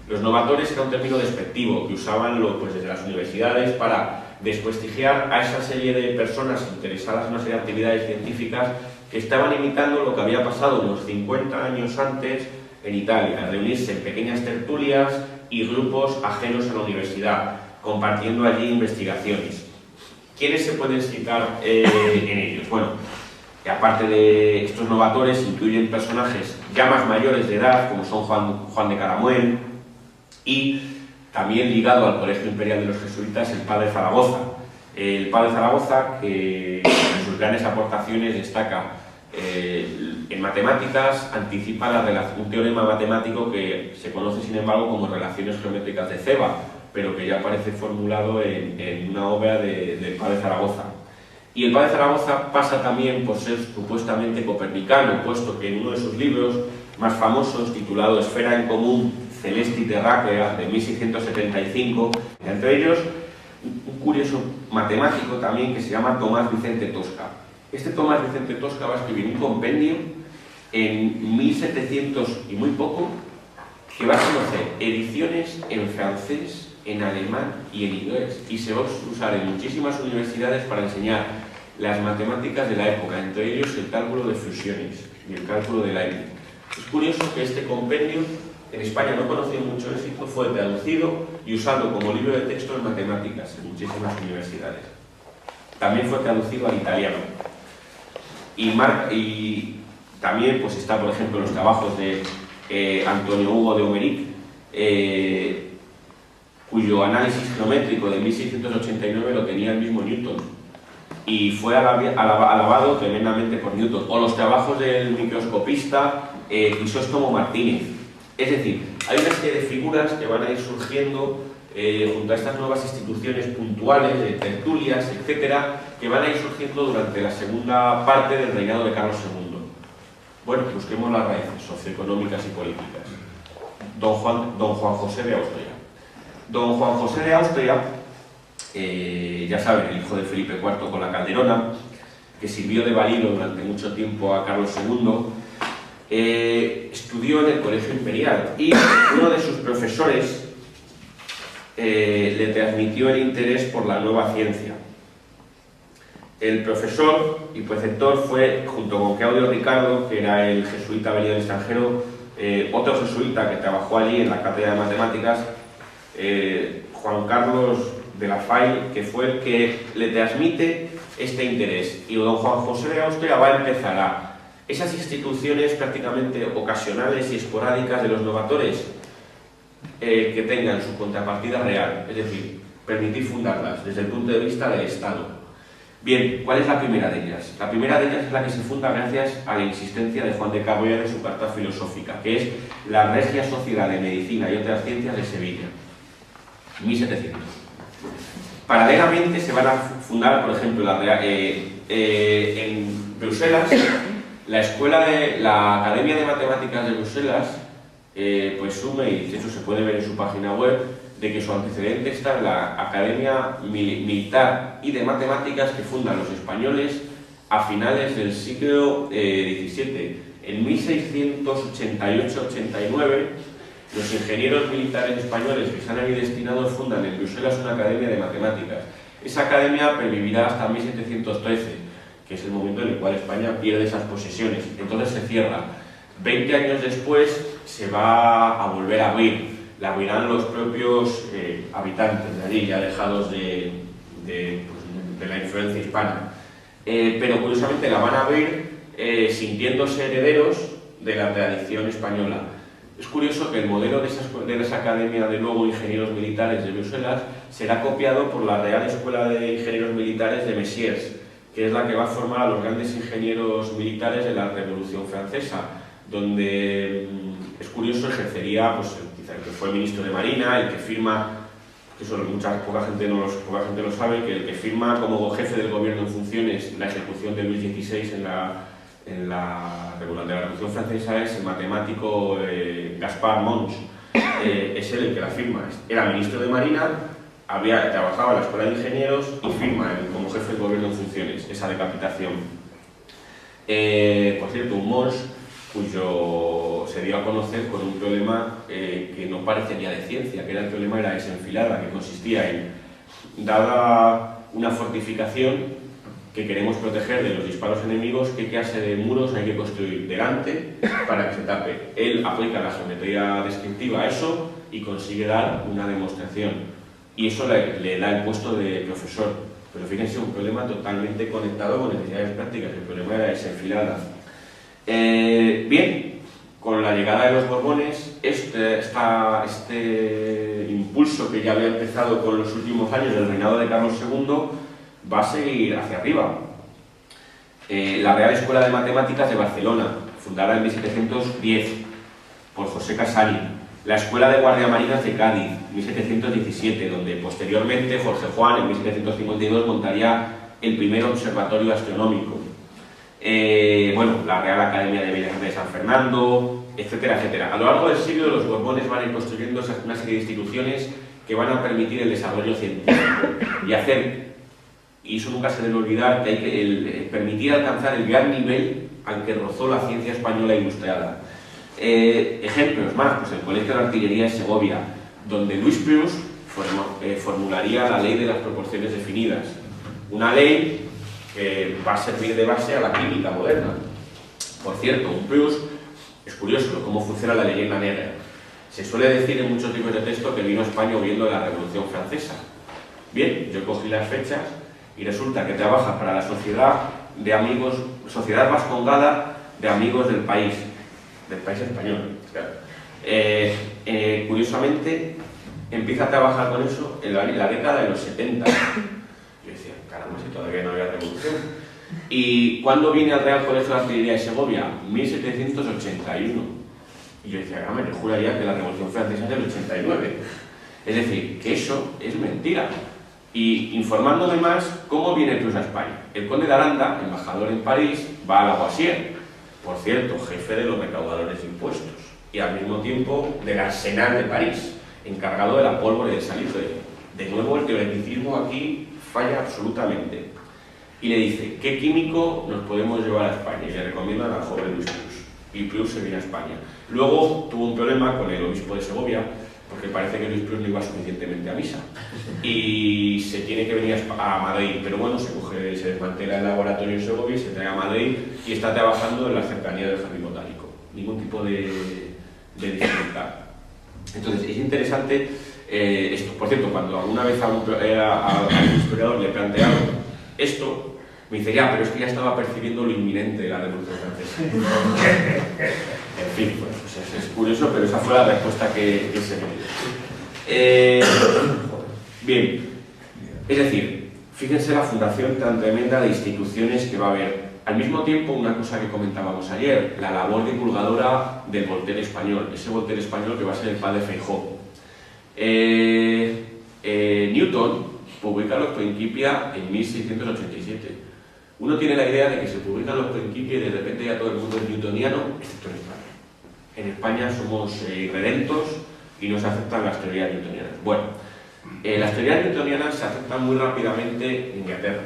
Los novatores era un término despectivo que usaban desde las universidades para desprestigiar a esa serie de personas interesadas en una serie de actividades científicas que estaban imitando lo que había pasado unos 50 años antes en Italia, reunirse en pequeñas tertulias y grupos ajenos a la universidad, compartiendo allí investigaciones. ¿Quiénes se pueden citar en ellos? Bueno, aparte de estos novatores, incluyen personajes ya más mayores de edad, como son Juan de Caramuel, y también ligado al Colegio Imperial de los Jesuitas, el padre Zaragoza. El padre Zaragoza, que en sus grandes aportaciones destaca en matemáticas, anticipa un teorema matemático que se conoce, sin embargo, como relaciones geométricas de Ceva, pero que ya aparece formulado en una obra del padre Zaragoza. Y el padre Zaragoza pasa también por ser supuestamente copernicano, puesto que en uno de sus libros más famosos, titulado Esfera en Común, Celesti Terráquea, de 1675, entre ellos un curioso matemático también que se llama Tomás Vicente Tosca. Este Tomás Vicente Tosca va a escribir un compendio en 1700 y muy poco, que va a conocer ediciones en francés, en alemán y en inglés, y se va a usar en muchísimas universidades para enseñar las matemáticas de la época, entre ellos el cálculo de fusiones y el cálculo de Leibniz. Es curioso que este compendio en España no conoció mucho éxito, fue traducido y usado como libro de texto en matemáticas en muchísimas universidades. También fue traducido al italiano. Y también pues está, por ejemplo, los trabajos de Antonio Hugo de Homeric, cuyo análisis geométrico de 1689 lo tenía el mismo Newton y fue alabado tremendamente por Newton. O los trabajos del microscopista Crisóstomo Martínez. Es decir, hay una serie de figuras que van a ir surgiendo junto a estas nuevas instituciones puntuales, de tertulias, etcétera, que van a ir surgiendo durante la segunda parte del reinado de Carlos II. Bueno, busquemos las raíces socioeconómicas y políticas. Don Juan José de Austria. Don Juan José de Austria, ya saben, el hijo de Felipe IV con la Calderona, que sirvió de valido durante mucho tiempo a Carlos II, estudió en el Colegio Imperial y uno de sus profesores le transmitió el interés por la nueva ciencia. El profesor y preceptor fue, junto con Claudio Ricardo, que era el jesuita venido del extranjero, otro jesuita que trabajó allí en la cátedra de matemáticas, Juan Carlos de la Fay, que fue el que le transmite este interés. Y don Juan José de Austria va a empezar a esas instituciones prácticamente ocasionales y esporádicas de los novatores que tengan su contrapartida real, es decir, permitir fundarlas desde el punto de vista del Estado. Bien, ¿cuál es la primera de ellas? La primera de ellas es la que se funda gracias a la insistencia de Juan de Cabrera en su carta filosófica, que es la Regia Sociedad de Medicina y otras Ciencias de Sevilla, 1700. Paralelamente se van a fundar, por ejemplo, en Bruselas, la Academia de Matemáticas de Bruselas, pues sume, y de hecho se puede ver en su página web, de que su antecedente está en la Academia Militar y de Matemáticas que fundan los españoles a finales del siglo XVII. En 1688-89, los ingenieros militares españoles que están ahí destinados fundan en Bruselas una academia de matemáticas. Esa academia pervivirá hasta 1713, que es el momento en el cual España pierde esas posesiones. Entonces se cierra. 20 años después se va a volver a abrir. La abrirán los propios habitantes de allí, ya alejados de la influencia hispana. Pero curiosamente la van a abrir sintiéndose herederos de la tradición española. Es curioso que el modelo de esa Academia de luego Ingenieros Militares de Bruselas será copiado por la Real Escuela de Ingenieros Militares de Messiers, que es la que va a formar a los grandes ingenieros militares de la Revolución Francesa, donde es curioso, ejercería pues, el que fue ministro de Marina, el que firma, que eso poca gente lo sabe, que el que firma como jefe del gobierno en funciones la ejecución de Luis XVI en la Revolución Francesa es el matemático Gaspard Monge. Es él el que la firma. Era ministro de Marina, trabajaba en la Escuela de Ingenieros y firma como jefe del gobierno en funciones esa decapitación. Por cierto, un Monge cuyo se dio a conocer con un problema que no parecería de ciencia, que era el problema de la desenfilada, que consistía en, dada una fortificación que queremos proteger de los disparos enemigos, qué clase de muros hay que construir delante para que se tape. Él aplica la geometría descriptiva a eso y consigue dar una demostración. Y eso le da el puesto de profesor. Pero fíjense, un problema totalmente conectado con necesidades prácticas, el problema de la desenfilada. Bien, con la llegada de los Borbones, este impulso que ya había empezado con los últimos años del reinado de Carlos II va a seguir hacia arriba. La Real Escuela de Matemáticas de Barcelona, fundada en 1710 por José Casari. La Escuela de Guardiamarinas de Cádiz, 1717, donde posteriormente Jorge Juan, en 1752, montaría el primer observatorio astronómico. Bueno, la Real Academia de Bellas Artes de San Fernando, etcétera, etcétera. A lo largo del siglo los Borbones van a ir construyendo una serie de instituciones que van a permitir el desarrollo científico y eso nunca se debe olvidar, que hay que permitir alcanzar el gran nivel al que rozó la ciencia española ilustrada. Ejemplos más, pues el Colegio de Artillería de Segovia, donde Luis Prus formularía la ley de las proporciones definidas, una ley que va a servir de base a la química moderna. Por cierto, un Prus, es curioso cómo funciona la leyenda negra. Se suele decir en muchos libros de texto que vino a España huyendo de la Revolución Francesa. Bien, yo cogí las fechas y resulta que trabaja para la sociedad de amigos, Sociedad Vascongada de Amigos del país español. Claro. Curiosamente, empieza a trabajar con eso en la década de los 70. Yo decía, caramba, si todavía no había revolución. ¿Y cuándo viene al Real Colegio de Artillería de Segovia? 1781. Y yo decía, caramba, yo juraría que la Revolución Francesa es del 89. Es decir, que eso es mentira. Y informándome más, ¿cómo viene Prus a España? El conde de Aranda, embajador en París, va a Lavoisier, por cierto, jefe de los recaudadores de impuestos, y al mismo tiempo del Arsenal de París, encargado de la pólvora y del salitre. De nuevo, el teoreticismo aquí falla absolutamente. Y le dice, ¿qué químico nos podemos llevar a España? Y le recomiendan al joven Luis Prus. Y Prus se viene a España. Luego tuvo un problema con el obispo de Segovia, porque parece que Luis Prus no iba suficientemente a misa y se tiene que venir a Madrid, pero bueno, se desmantela el laboratorio en Segovia, se trae a Madrid y está trabajando en la cercanía del jardín botánico, ningún tipo de dificultad. Entonces es interesante esto. Por cierto, cuando alguna vez a un historiador le plantearon esto, me dice, ya, pero es que ya estaba percibiendo lo inminente de la Revolución Francesa. En fin, pues es curioso, pero esa fue la respuesta que se me dio. Bien, es decir, fíjense la fundación tan tremenda de instituciones que va a haber. Al mismo tiempo, una cosa que comentábamos ayer, la labor divulgadora del Voltaire español, ese Voltaire español que va a ser el padre Feijó. Newton publica los Principia en 1687. Uno tiene la idea de que se publican los Principia y de repente ya todo el mundo es newtoniano, excepto en España. En España somos irredentos y no se aceptan las teorías newtonianas. Bueno, las teorías newtonianas se aceptan muy rápidamente en Inglaterra,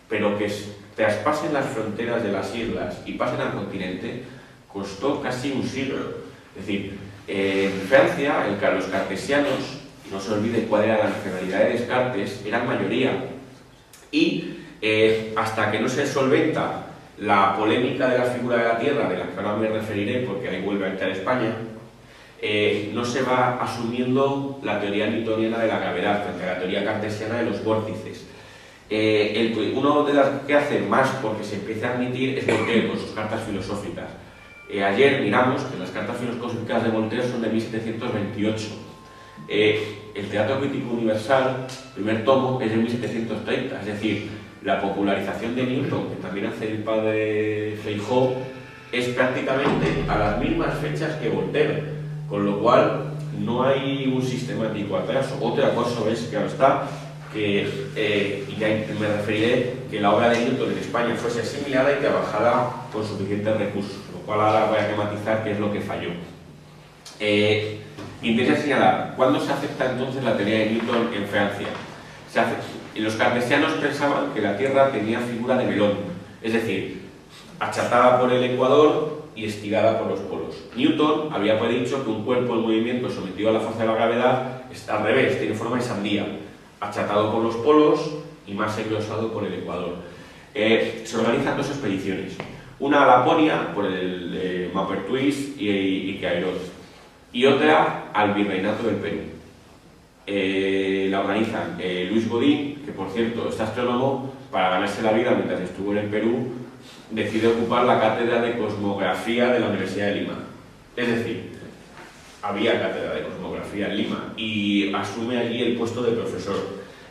pero que traspasen las fronteras de las islas y pasen al continente costó casi un siglo. Es decir, en Francia, los cartesianos, no se olvide cuál era la nacionalidad de Descartes, eran mayoría. Y hasta que no se solventa la polémica de la figura de la Tierra, de la que ahora me referiré porque ahí vuelve a entrar España, no se va asumiendo la teoría newtoniana de la gravedad frente a la teoría cartesiana de los vórtices. Uno de las que hace más porque se empieza a admitir es Voltaire con sus cartas filosóficas. Ayer miramos que las cartas filosóficas de Voltaire son de 1728. El Teatro Crítico Universal, primer tomo, es de 1730, es decir, la popularización de Newton, que también hace el padre Feijó, es prácticamente a las mismas fechas que Voltaire, con lo cual no hay un sistemático atraso. Otra cosa es, claro está, que, y ya me referiré, que la obra de Newton en España fuese asimilada y trabajada con suficientes recursos, lo cual ahora voy a matizar qué es lo que falló. Interesa señalar, ¿cuándo se acepta entonces la teoría de Newton en Francia? Los cartesianos pensaban que la Tierra tenía figura de melón, es decir, achatada por el ecuador y estirada por los polos. Newton había predicho que un cuerpo en movimiento sometido a la fuerza de la gravedad está al revés, tiene forma de sandía, achatado por los polos y más engrosado por el ecuador. Se organizan dos expediciones, una a Laponia por el Maupertuis y Queiroz, y otra al Virreinato del Perú. La organizan Luis Godín, que por cierto, este astrónomo, para ganarse la vida mientras estuvo en el Perú, decide ocupar la cátedra de cosmografía de la Universidad de Lima. Es decir, había cátedra de cosmografía en Lima y asume allí el puesto de profesor.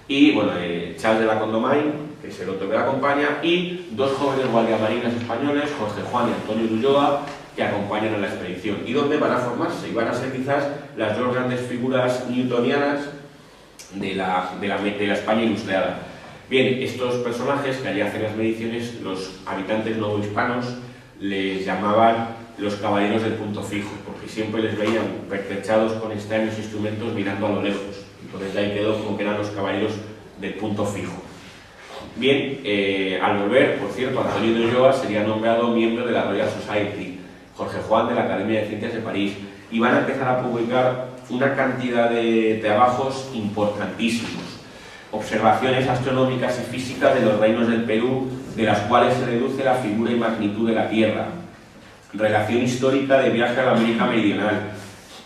Y bueno, Charles de la Condamine, que es el otro que la acompaña, y dos jóvenes guardiamarinas españoles, Jorge Juan y Antonio de Ulloa, que acompañan a la expedición. ¿Y dónde van a formarse? Y van a ser quizás las dos grandes figuras newtonianas de la España ilustrada. Bien, estos personajes que allí hacen las mediciones, los habitantes novohispanos les llamaban los caballeros del punto fijo, porque siempre les veían pertrechados con extraños instrumentos mirando a lo lejos. Entonces ahí quedó como que eran los caballeros del punto fijo. Bien, al volver, por cierto, Antonio de Ulloa sería nombrado miembro de la Royal Society, Jorge Juan de la Academia de Ciencias de París, y van a empezar a publicar una cantidad de trabajos importantísimos. Observaciones astronómicas y físicas de los reinos del Perú, de las cuales se deduce la figura y magnitud de la Tierra, relación histórica de viaje a la América Meridional,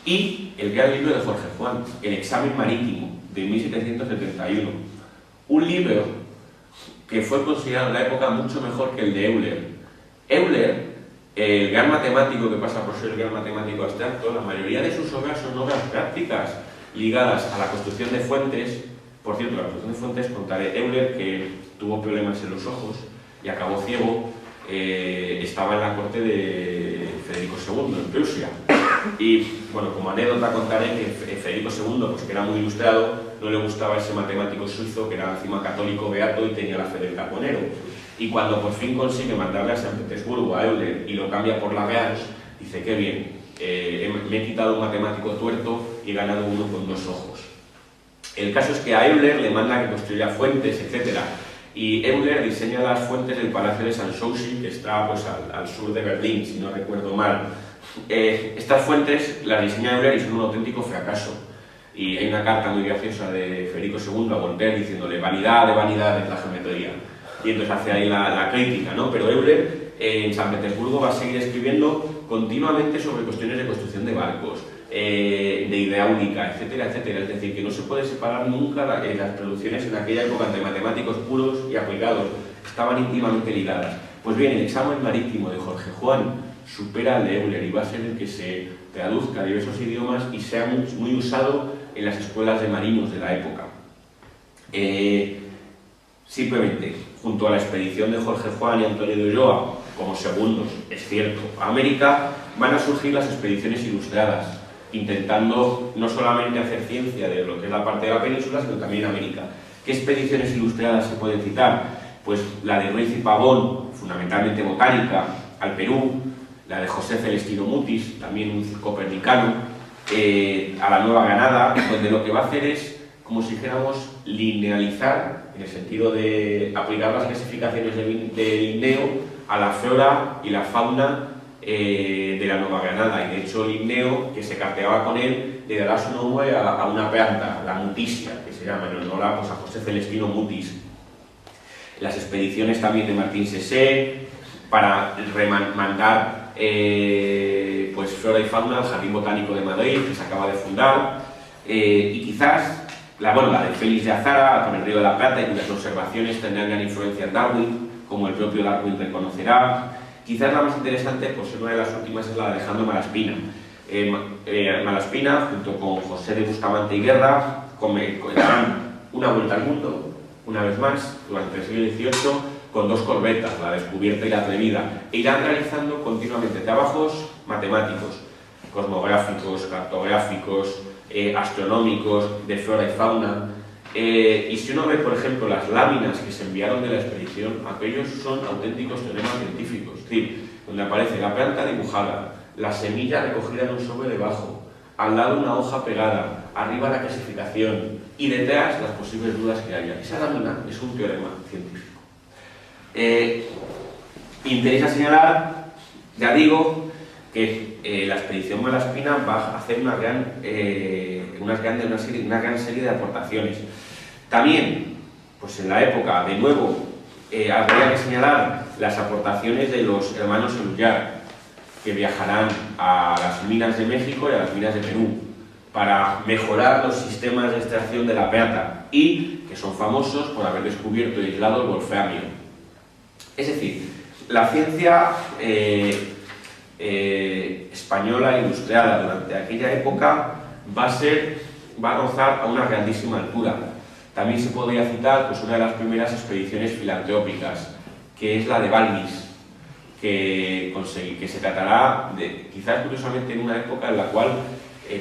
y el gran libro de Jorge Juan, El examen marítimo, de 1771. Un libro que fue considerado en la época mucho mejor que el de Euler. Euler, el gran matemático que pasa por ser el gran matemático abstracto, la mayoría de sus obras son obras prácticas ligadas a la construcción de fuentes. Por cierto, la construcción de fuentes, contaré, Euler, que tuvo problemas en los ojos y acabó ciego, estaba en la corte de Federico II, en Prusia. Y, bueno, como anécdota contaré que Federico II, pues, que era muy ilustrado, no le gustaba ese matemático suizo, que era encima católico beato y tenía la fe del caponero. Y cuando por fin consigue mandarle a San Petersburgo a Euler y lo cambia por Lagrange, dice, qué bien, me he quitado un matemático tuerto y he ganado uno con dos ojos. El caso es que a Euler le manda que construya fuentes, etc. Y Euler diseña las fuentes del Palacio de Sanssouci, que está, pues, al sur de Berlín, si no recuerdo mal. Estas fuentes las diseña Euler y son un auténtico fracaso. Y hay una carta muy graciosa de Federico II a Voltaire diciéndole vanidad de vanidades la geometría. Y entonces hace ahí la crítica, ¿no? Pero Euler en San Petersburgo va a seguir escribiendo continuamente sobre cuestiones de construcción de barcos, de hidráulica, etcétera, etcétera. Es decir, que no se puede separar nunca las producciones en aquella época entre matemáticos puros y aplicados. Estaban íntimamente ligadas. Pues bien, el examen marítimo de Jorge Juan supera al de Euler y va a ser el que se traduzca a diversos idiomas y sea muy usado en las escuelas de marinos de la época. Simplemente, junto a la expedición de Jorge Juan y Antonio de Ulloa, como segundos, es cierto, a América, van a surgir las expediciones ilustradas, intentando no solamente hacer ciencia de lo que es la parte de la península, sino también en América. ¿Qué expediciones ilustradas se pueden citar? Pues la de Ruiz y Pavón, fundamentalmente botánica, al Perú, la de José Celestino Mutis, también un copernicano, a la Nueva Granada, donde lo que va a hacer es, como si dijéramos, linealizar, en el sentido de aplicar las clasificaciones de Linneo a la flora y la fauna de la Nueva Granada. Y de hecho Linneo, que se carteaba con él, le dará su nombre a una planta, la mutisia, que se llama en honor pues, a José Celestino Mutis. Las expediciones también de Martín Sessé, para mandar pues flora y fauna al Jardín Botánico de Madrid, que se acaba de fundar, y quizás la de Félix de Azara con el Río de la Plata, y cuyas observaciones tendrán gran influencia en Darwin, como el propio Darwin reconocerá. Quizás la más interesante, pues una de las últimas, es la de Alejandro Malaspina. Malaspina, junto con José de Bustamante y Guerra, darán una vuelta al mundo, una vez más, durante el siglo XVIII, con dos corbetas, la Descubierta y la Atrevida, e irán realizando continuamente trabajos matemáticos, cosmográficos, cartográficos, astronómicos, de flora y fauna. Y si uno ve, por ejemplo, las láminas que se enviaron de la expedición, aquellos son auténticos teoremas científicos, es decir, donde aparece la planta dibujada, la semilla recogida en un sobre debajo, al lado una hoja pegada, arriba la clasificación y detrás las posibles dudas que haya. Esa lámina es un teorema científico. Interesa señalar, ya digo, que la expedición Malaspina va a hacer una gran serie de aportaciones. También, pues en la época, de nuevo, habría que señalar las aportaciones de los hermanos Eluyar, que viajarán a las minas de México y a las minas de Perú para mejorar los sistemas de extracción de la plata y que son famosos por haber descubierto y aislado el wolframio. Es decir, la ciencia española ilustrada durante aquella época va a rozar a una grandísima altura. También se podría citar pues, una de las primeras expediciones filantrópicas, que es la de Balmis, que se tratará de, quizás curiosamente en una época en la cual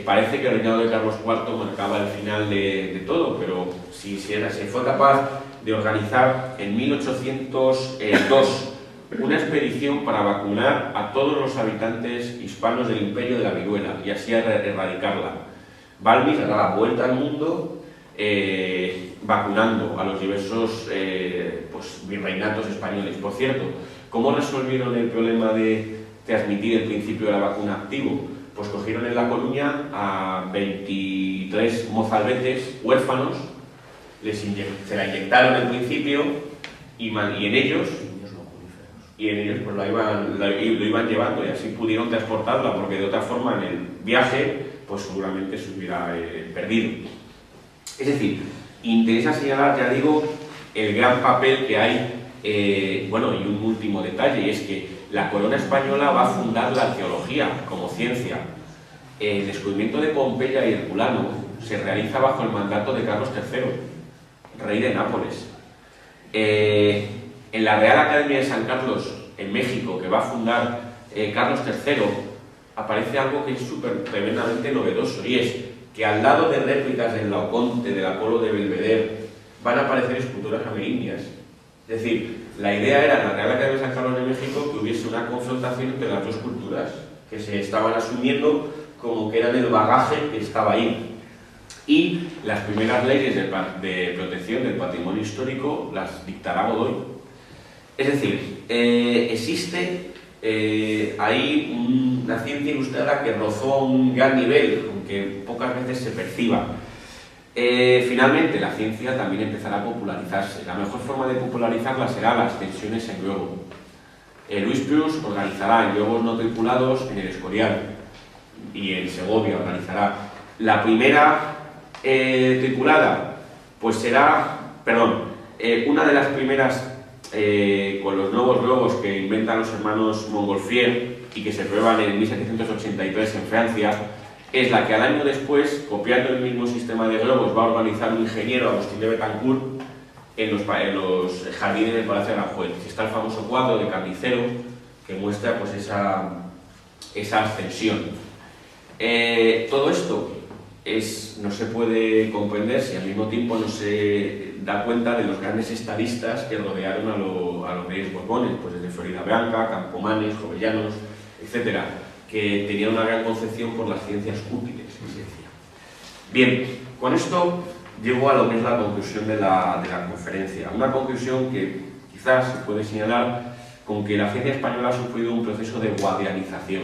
Parece que el reinado de Carlos IV marcaba el final de todo, pero si se fue capaz de organizar en 1802 una expedición para vacunar a todos los habitantes hispanos del imperio de la viruela y así erradicarla. Balmis da la vuelta al mundo vacunando a los diversos virreinatos españoles. Por cierto, ¿cómo resolvieron el problema de transmitir el principio de la vacuna activo? Pues cogieron en La Coruña a 23 mozalbetes huérfanos, se la inyectaron al principio y en ellos pues lo iban llevando y así pudieron transportarla, porque de otra forma en el viaje pues seguramente se hubiera perdido. Es decir, interesa señalar, ya digo, el gran papel que hay, bueno, y un último detalle, y es que la corona española va a fundar la arqueología como ciencia. El descubrimiento de Pompeya y Herculano se realiza bajo el mandato de Carlos III, rey de Nápoles. En la Real Academia de San Carlos, en México, que va a fundar Carlos III, aparece algo que es tremendamente novedoso, y es que al lado de réplicas del Laoconte, del Apolo de Belvedere, van a aparecer esculturas amerindias. Es decir, la idea era en la Real Academia de San Carlos de México que hubiese una confrontación entre las dos culturas, que se estaban asumiendo como que eran el bagaje que estaba ahí. Y las primeras leyes de protección del patrimonio histórico las dictará Godoy. Es decir, existe ahí una ciencia ilustrada que rozó un gran nivel, aunque pocas veces se perciba. Finalmente, la ciencia también empezará a popularizarse. La mejor forma de popularizarla será las ascensiones en globo. Luis Prus organizará en globos no tripulados en el Escorial, y en Segovia organizará. La primera tripulada, pues será, una de las primeras con los nuevos globos que inventan los hermanos Montgolfier y que se prueban en 1783 en Francia, es la que al año después, copiando el mismo sistema de globos, va a organizar un ingeniero, Agustín de Betancourt, en los jardines del Palacio de Aranjuez. Está el famoso cuadro de Carnicero que muestra pues esa ascensión. Todo esto no se puede comprender si al mismo tiempo no se da cuenta de los grandes estadistas que rodearon a los reyes Borbones, pues desde Florida Blanca, Campomanes, Jovellanos, etcétera, que tenían una gran concepción por las ciencias útiles, que se decía. Bien, con esto llego a lo que es la conclusión de la conferencia. Una conclusión que quizás se puede señalar con que la ciencia española ha sufrido un proceso de guardianización.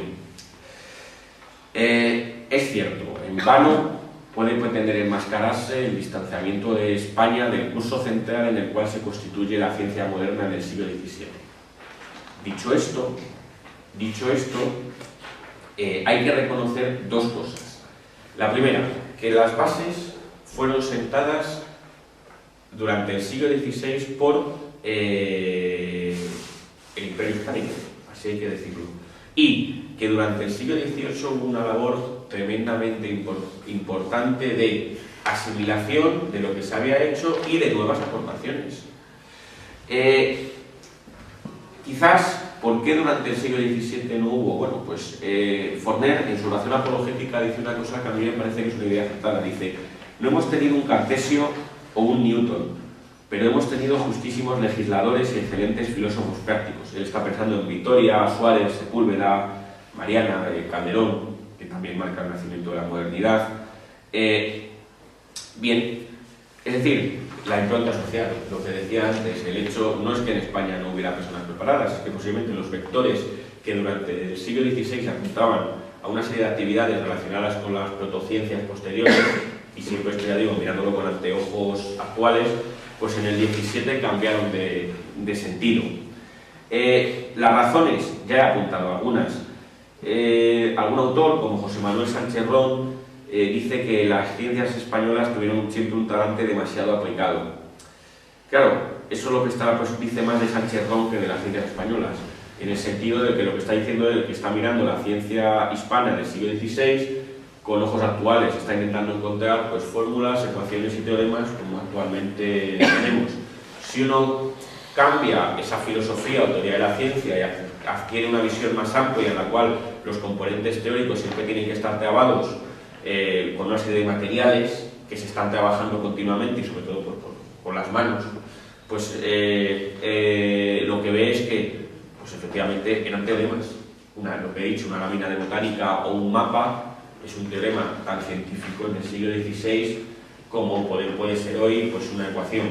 Es cierto, en vano puede pretender enmascararse el distanciamiento de España del curso central en el cual se constituye la ciencia moderna en el siglo XVII. Dicho esto, hay que reconocer dos cosas. La primera, que las bases fueron sentadas durante el siglo XVI por el Imperio Hispánico, así hay que decirlo, y que durante el siglo XVIII hubo una labor tremendamente importante de asimilación de lo que se había hecho y de nuevas aportaciones. Quizás, ¿por qué durante el siglo XVII no hubo? Bueno, pues Forner, en su oración apologética, dice una cosa que a mí me parece que es una idea acertada. Dice: no hemos tenido un Cartesio o un Newton, pero hemos tenido justísimos legisladores y excelentes filósofos prácticos. Él está pensando en Vitoria, Suárez, Sepúlveda, Mariana, Calderón, que también marca el nacimiento de la modernidad. Bien, es decir, la impronta social, lo que decía antes, el hecho no es que en España no hubiera personas preparadas, es que posiblemente los vectores que durante el siglo XVI apuntaban a una serie de actividades relacionadas con las protociencias posteriores, y siempre estoy, ya digo, mirándolo con anteojos actuales, pues en el XVII cambiaron de sentido. Las razones, ya he apuntado algunas. Algún autor, como José Manuel Sánchez Ron, dice que las ciencias españolas tuvieron siempre un talante demasiado aplicado. Claro, eso es lo que dice más de Sánchez Ron que de las ciencias españolas, en el sentido de que lo que está diciendo él, que está mirando la ciencia hispana del siglo XVI con ojos actuales, está intentando encontrar pues fórmulas, ecuaciones y teoremas como actualmente tenemos. Si uno cambia esa filosofía o teoría de la ciencia y adquiere una visión más amplia en la cual los componentes teóricos siempre tienen que estar trabados con una serie de materiales que se están trabajando continuamente y sobre todo por las manos, pues lo que ve es que pues efectivamente eran teoremas. Lo que he dicho, una lámina de botánica o un mapa es un teorema tan científico en el siglo XVI como puede ser hoy pues una ecuación.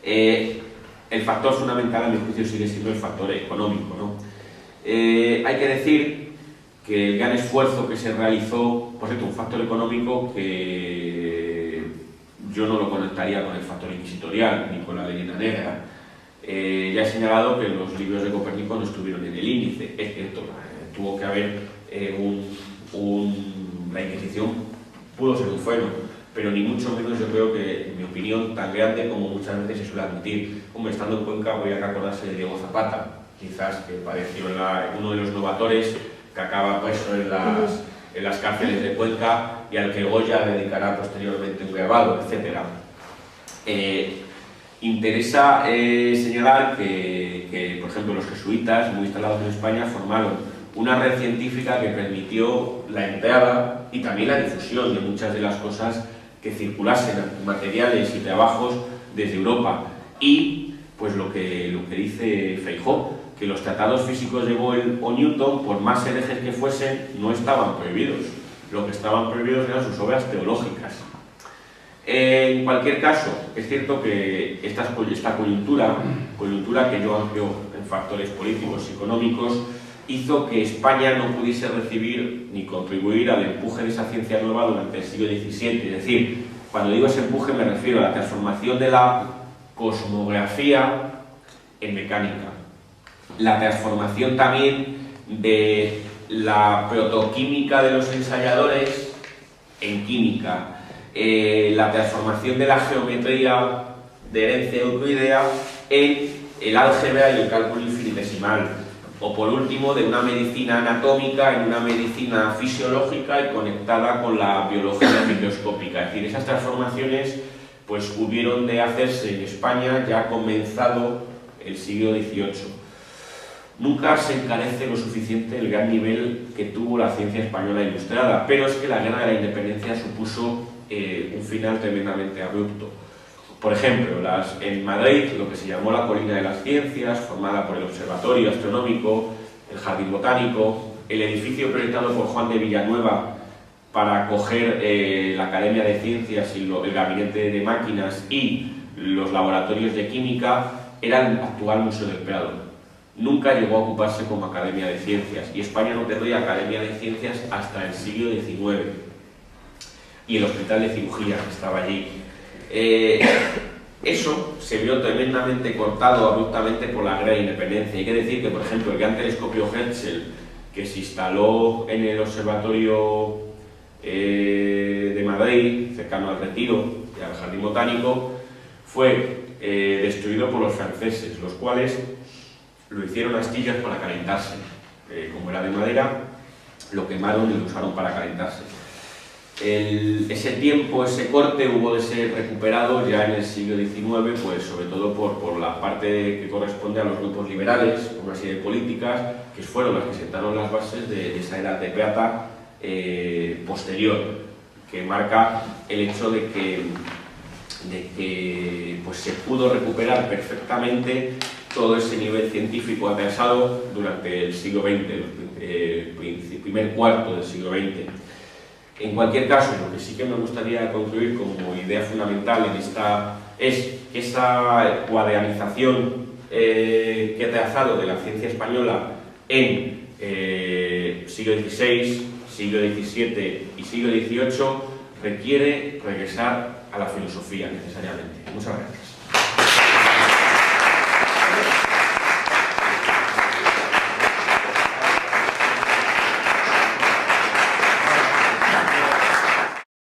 El factor fundamental, a mi juicio, sigue siendo el factor económico, ¿no? Hay que decir que el gran esfuerzo que se realizó, por cierto, un factor económico que yo no lo conectaría con el factor inquisitorial ni con la leyenda negra. Ya he señalado que los libros de Copérnico no estuvieron en el índice. Es cierto, tuvo que haber la Inquisición pudo ser un freno, pero ni mucho menos yo creo que, en mi opinión, tan grande como muchas veces se suele admitir. Hombre, estando en Cuenca voy a acordarse de Diego Zapata, quizás que padeció uno de los novatores que acaba preso en las cárceles de Cuenca y al que Goya dedicará posteriormente un grabado, etc. Interesa señalar que, por ejemplo, los jesuitas, muy instalados en España, formaron una red científica que permitió la entrada y también la difusión de muchas de las cosas que circulasen, materiales y trabajos desde Europa. Y, pues lo que dice Feijóo, que los tratados físicos de Boyle o Newton, por más herejes que fuesen, no estaban prohibidos. Lo que estaban prohibidos eran sus obras teológicas. En cualquier caso, es cierto que esta coyuntura que yo amplio en factores políticos y económicos, hizo que España no pudiese recibir ni contribuir al empuje de esa ciencia nueva durante el siglo XVII. Es decir, cuando digo ese empuje me refiero a la transformación de la cosmografía en mecánica, la transformación también de la protoquímica de los ensayadores en química, la transformación de la geometría de herencia euclidea en el álgebra y el cálculo infinitesimal, o por último de una medicina anatómica en una medicina fisiológica y conectada con la biología microscópica. Es decir, esas transformaciones pues hubieron de hacerse en España ya comenzado el siglo XVIII. Nunca se encarece lo suficiente el gran nivel que tuvo la ciencia española ilustrada, pero es que la Guerra de la Independencia supuso un final tremendamente abrupto. Por ejemplo, en Madrid, lo que se llamó la Colina de las Ciencias, formada por el Observatorio Astronómico, el Jardín Botánico, el edificio proyectado por Juan de Villanueva para acoger la Academia de Ciencias y el Gabinete de Máquinas y los laboratorios de química, era el actual Museo del Prado. Nunca llegó a ocuparse como Academia de Ciencias, y España no tendría Academia de Ciencias hasta el siglo XIX. Y el Hospital de Cirugía que estaba allí. Eso se vio tremendamente cortado abruptamente por la Guerra de Independencia. Hay que decir que, por ejemplo, el gran telescopio Herschel, que se instaló en el Observatorio de Madrid, cercano al Retiro y al Jardín Botánico, fue destruido por los franceses, los cuales lo hicieron astillas para calentarse. Como era de madera, lo quemaron y lo usaron para calentarse. Ese tiempo, ese corte hubo de ser recuperado ya en el siglo XIX, pues sobre todo por la parte que corresponde a los grupos liberales, una serie de políticas que fueron las que sentaron las bases de esa edad de plata posterior, que marca el hecho de que pues se pudo recuperar perfectamente todo ese nivel científico atrasado durante el siglo XX, el primer cuarto del siglo XX. En cualquier caso, lo que sí que me gustaría concluir como idea fundamental en es que esa cuadernización que he trazado de la ciencia española en siglo XVI, siglo XVII y siglo XVIII requiere regresar a la filosofía necesariamente. Muchas gracias.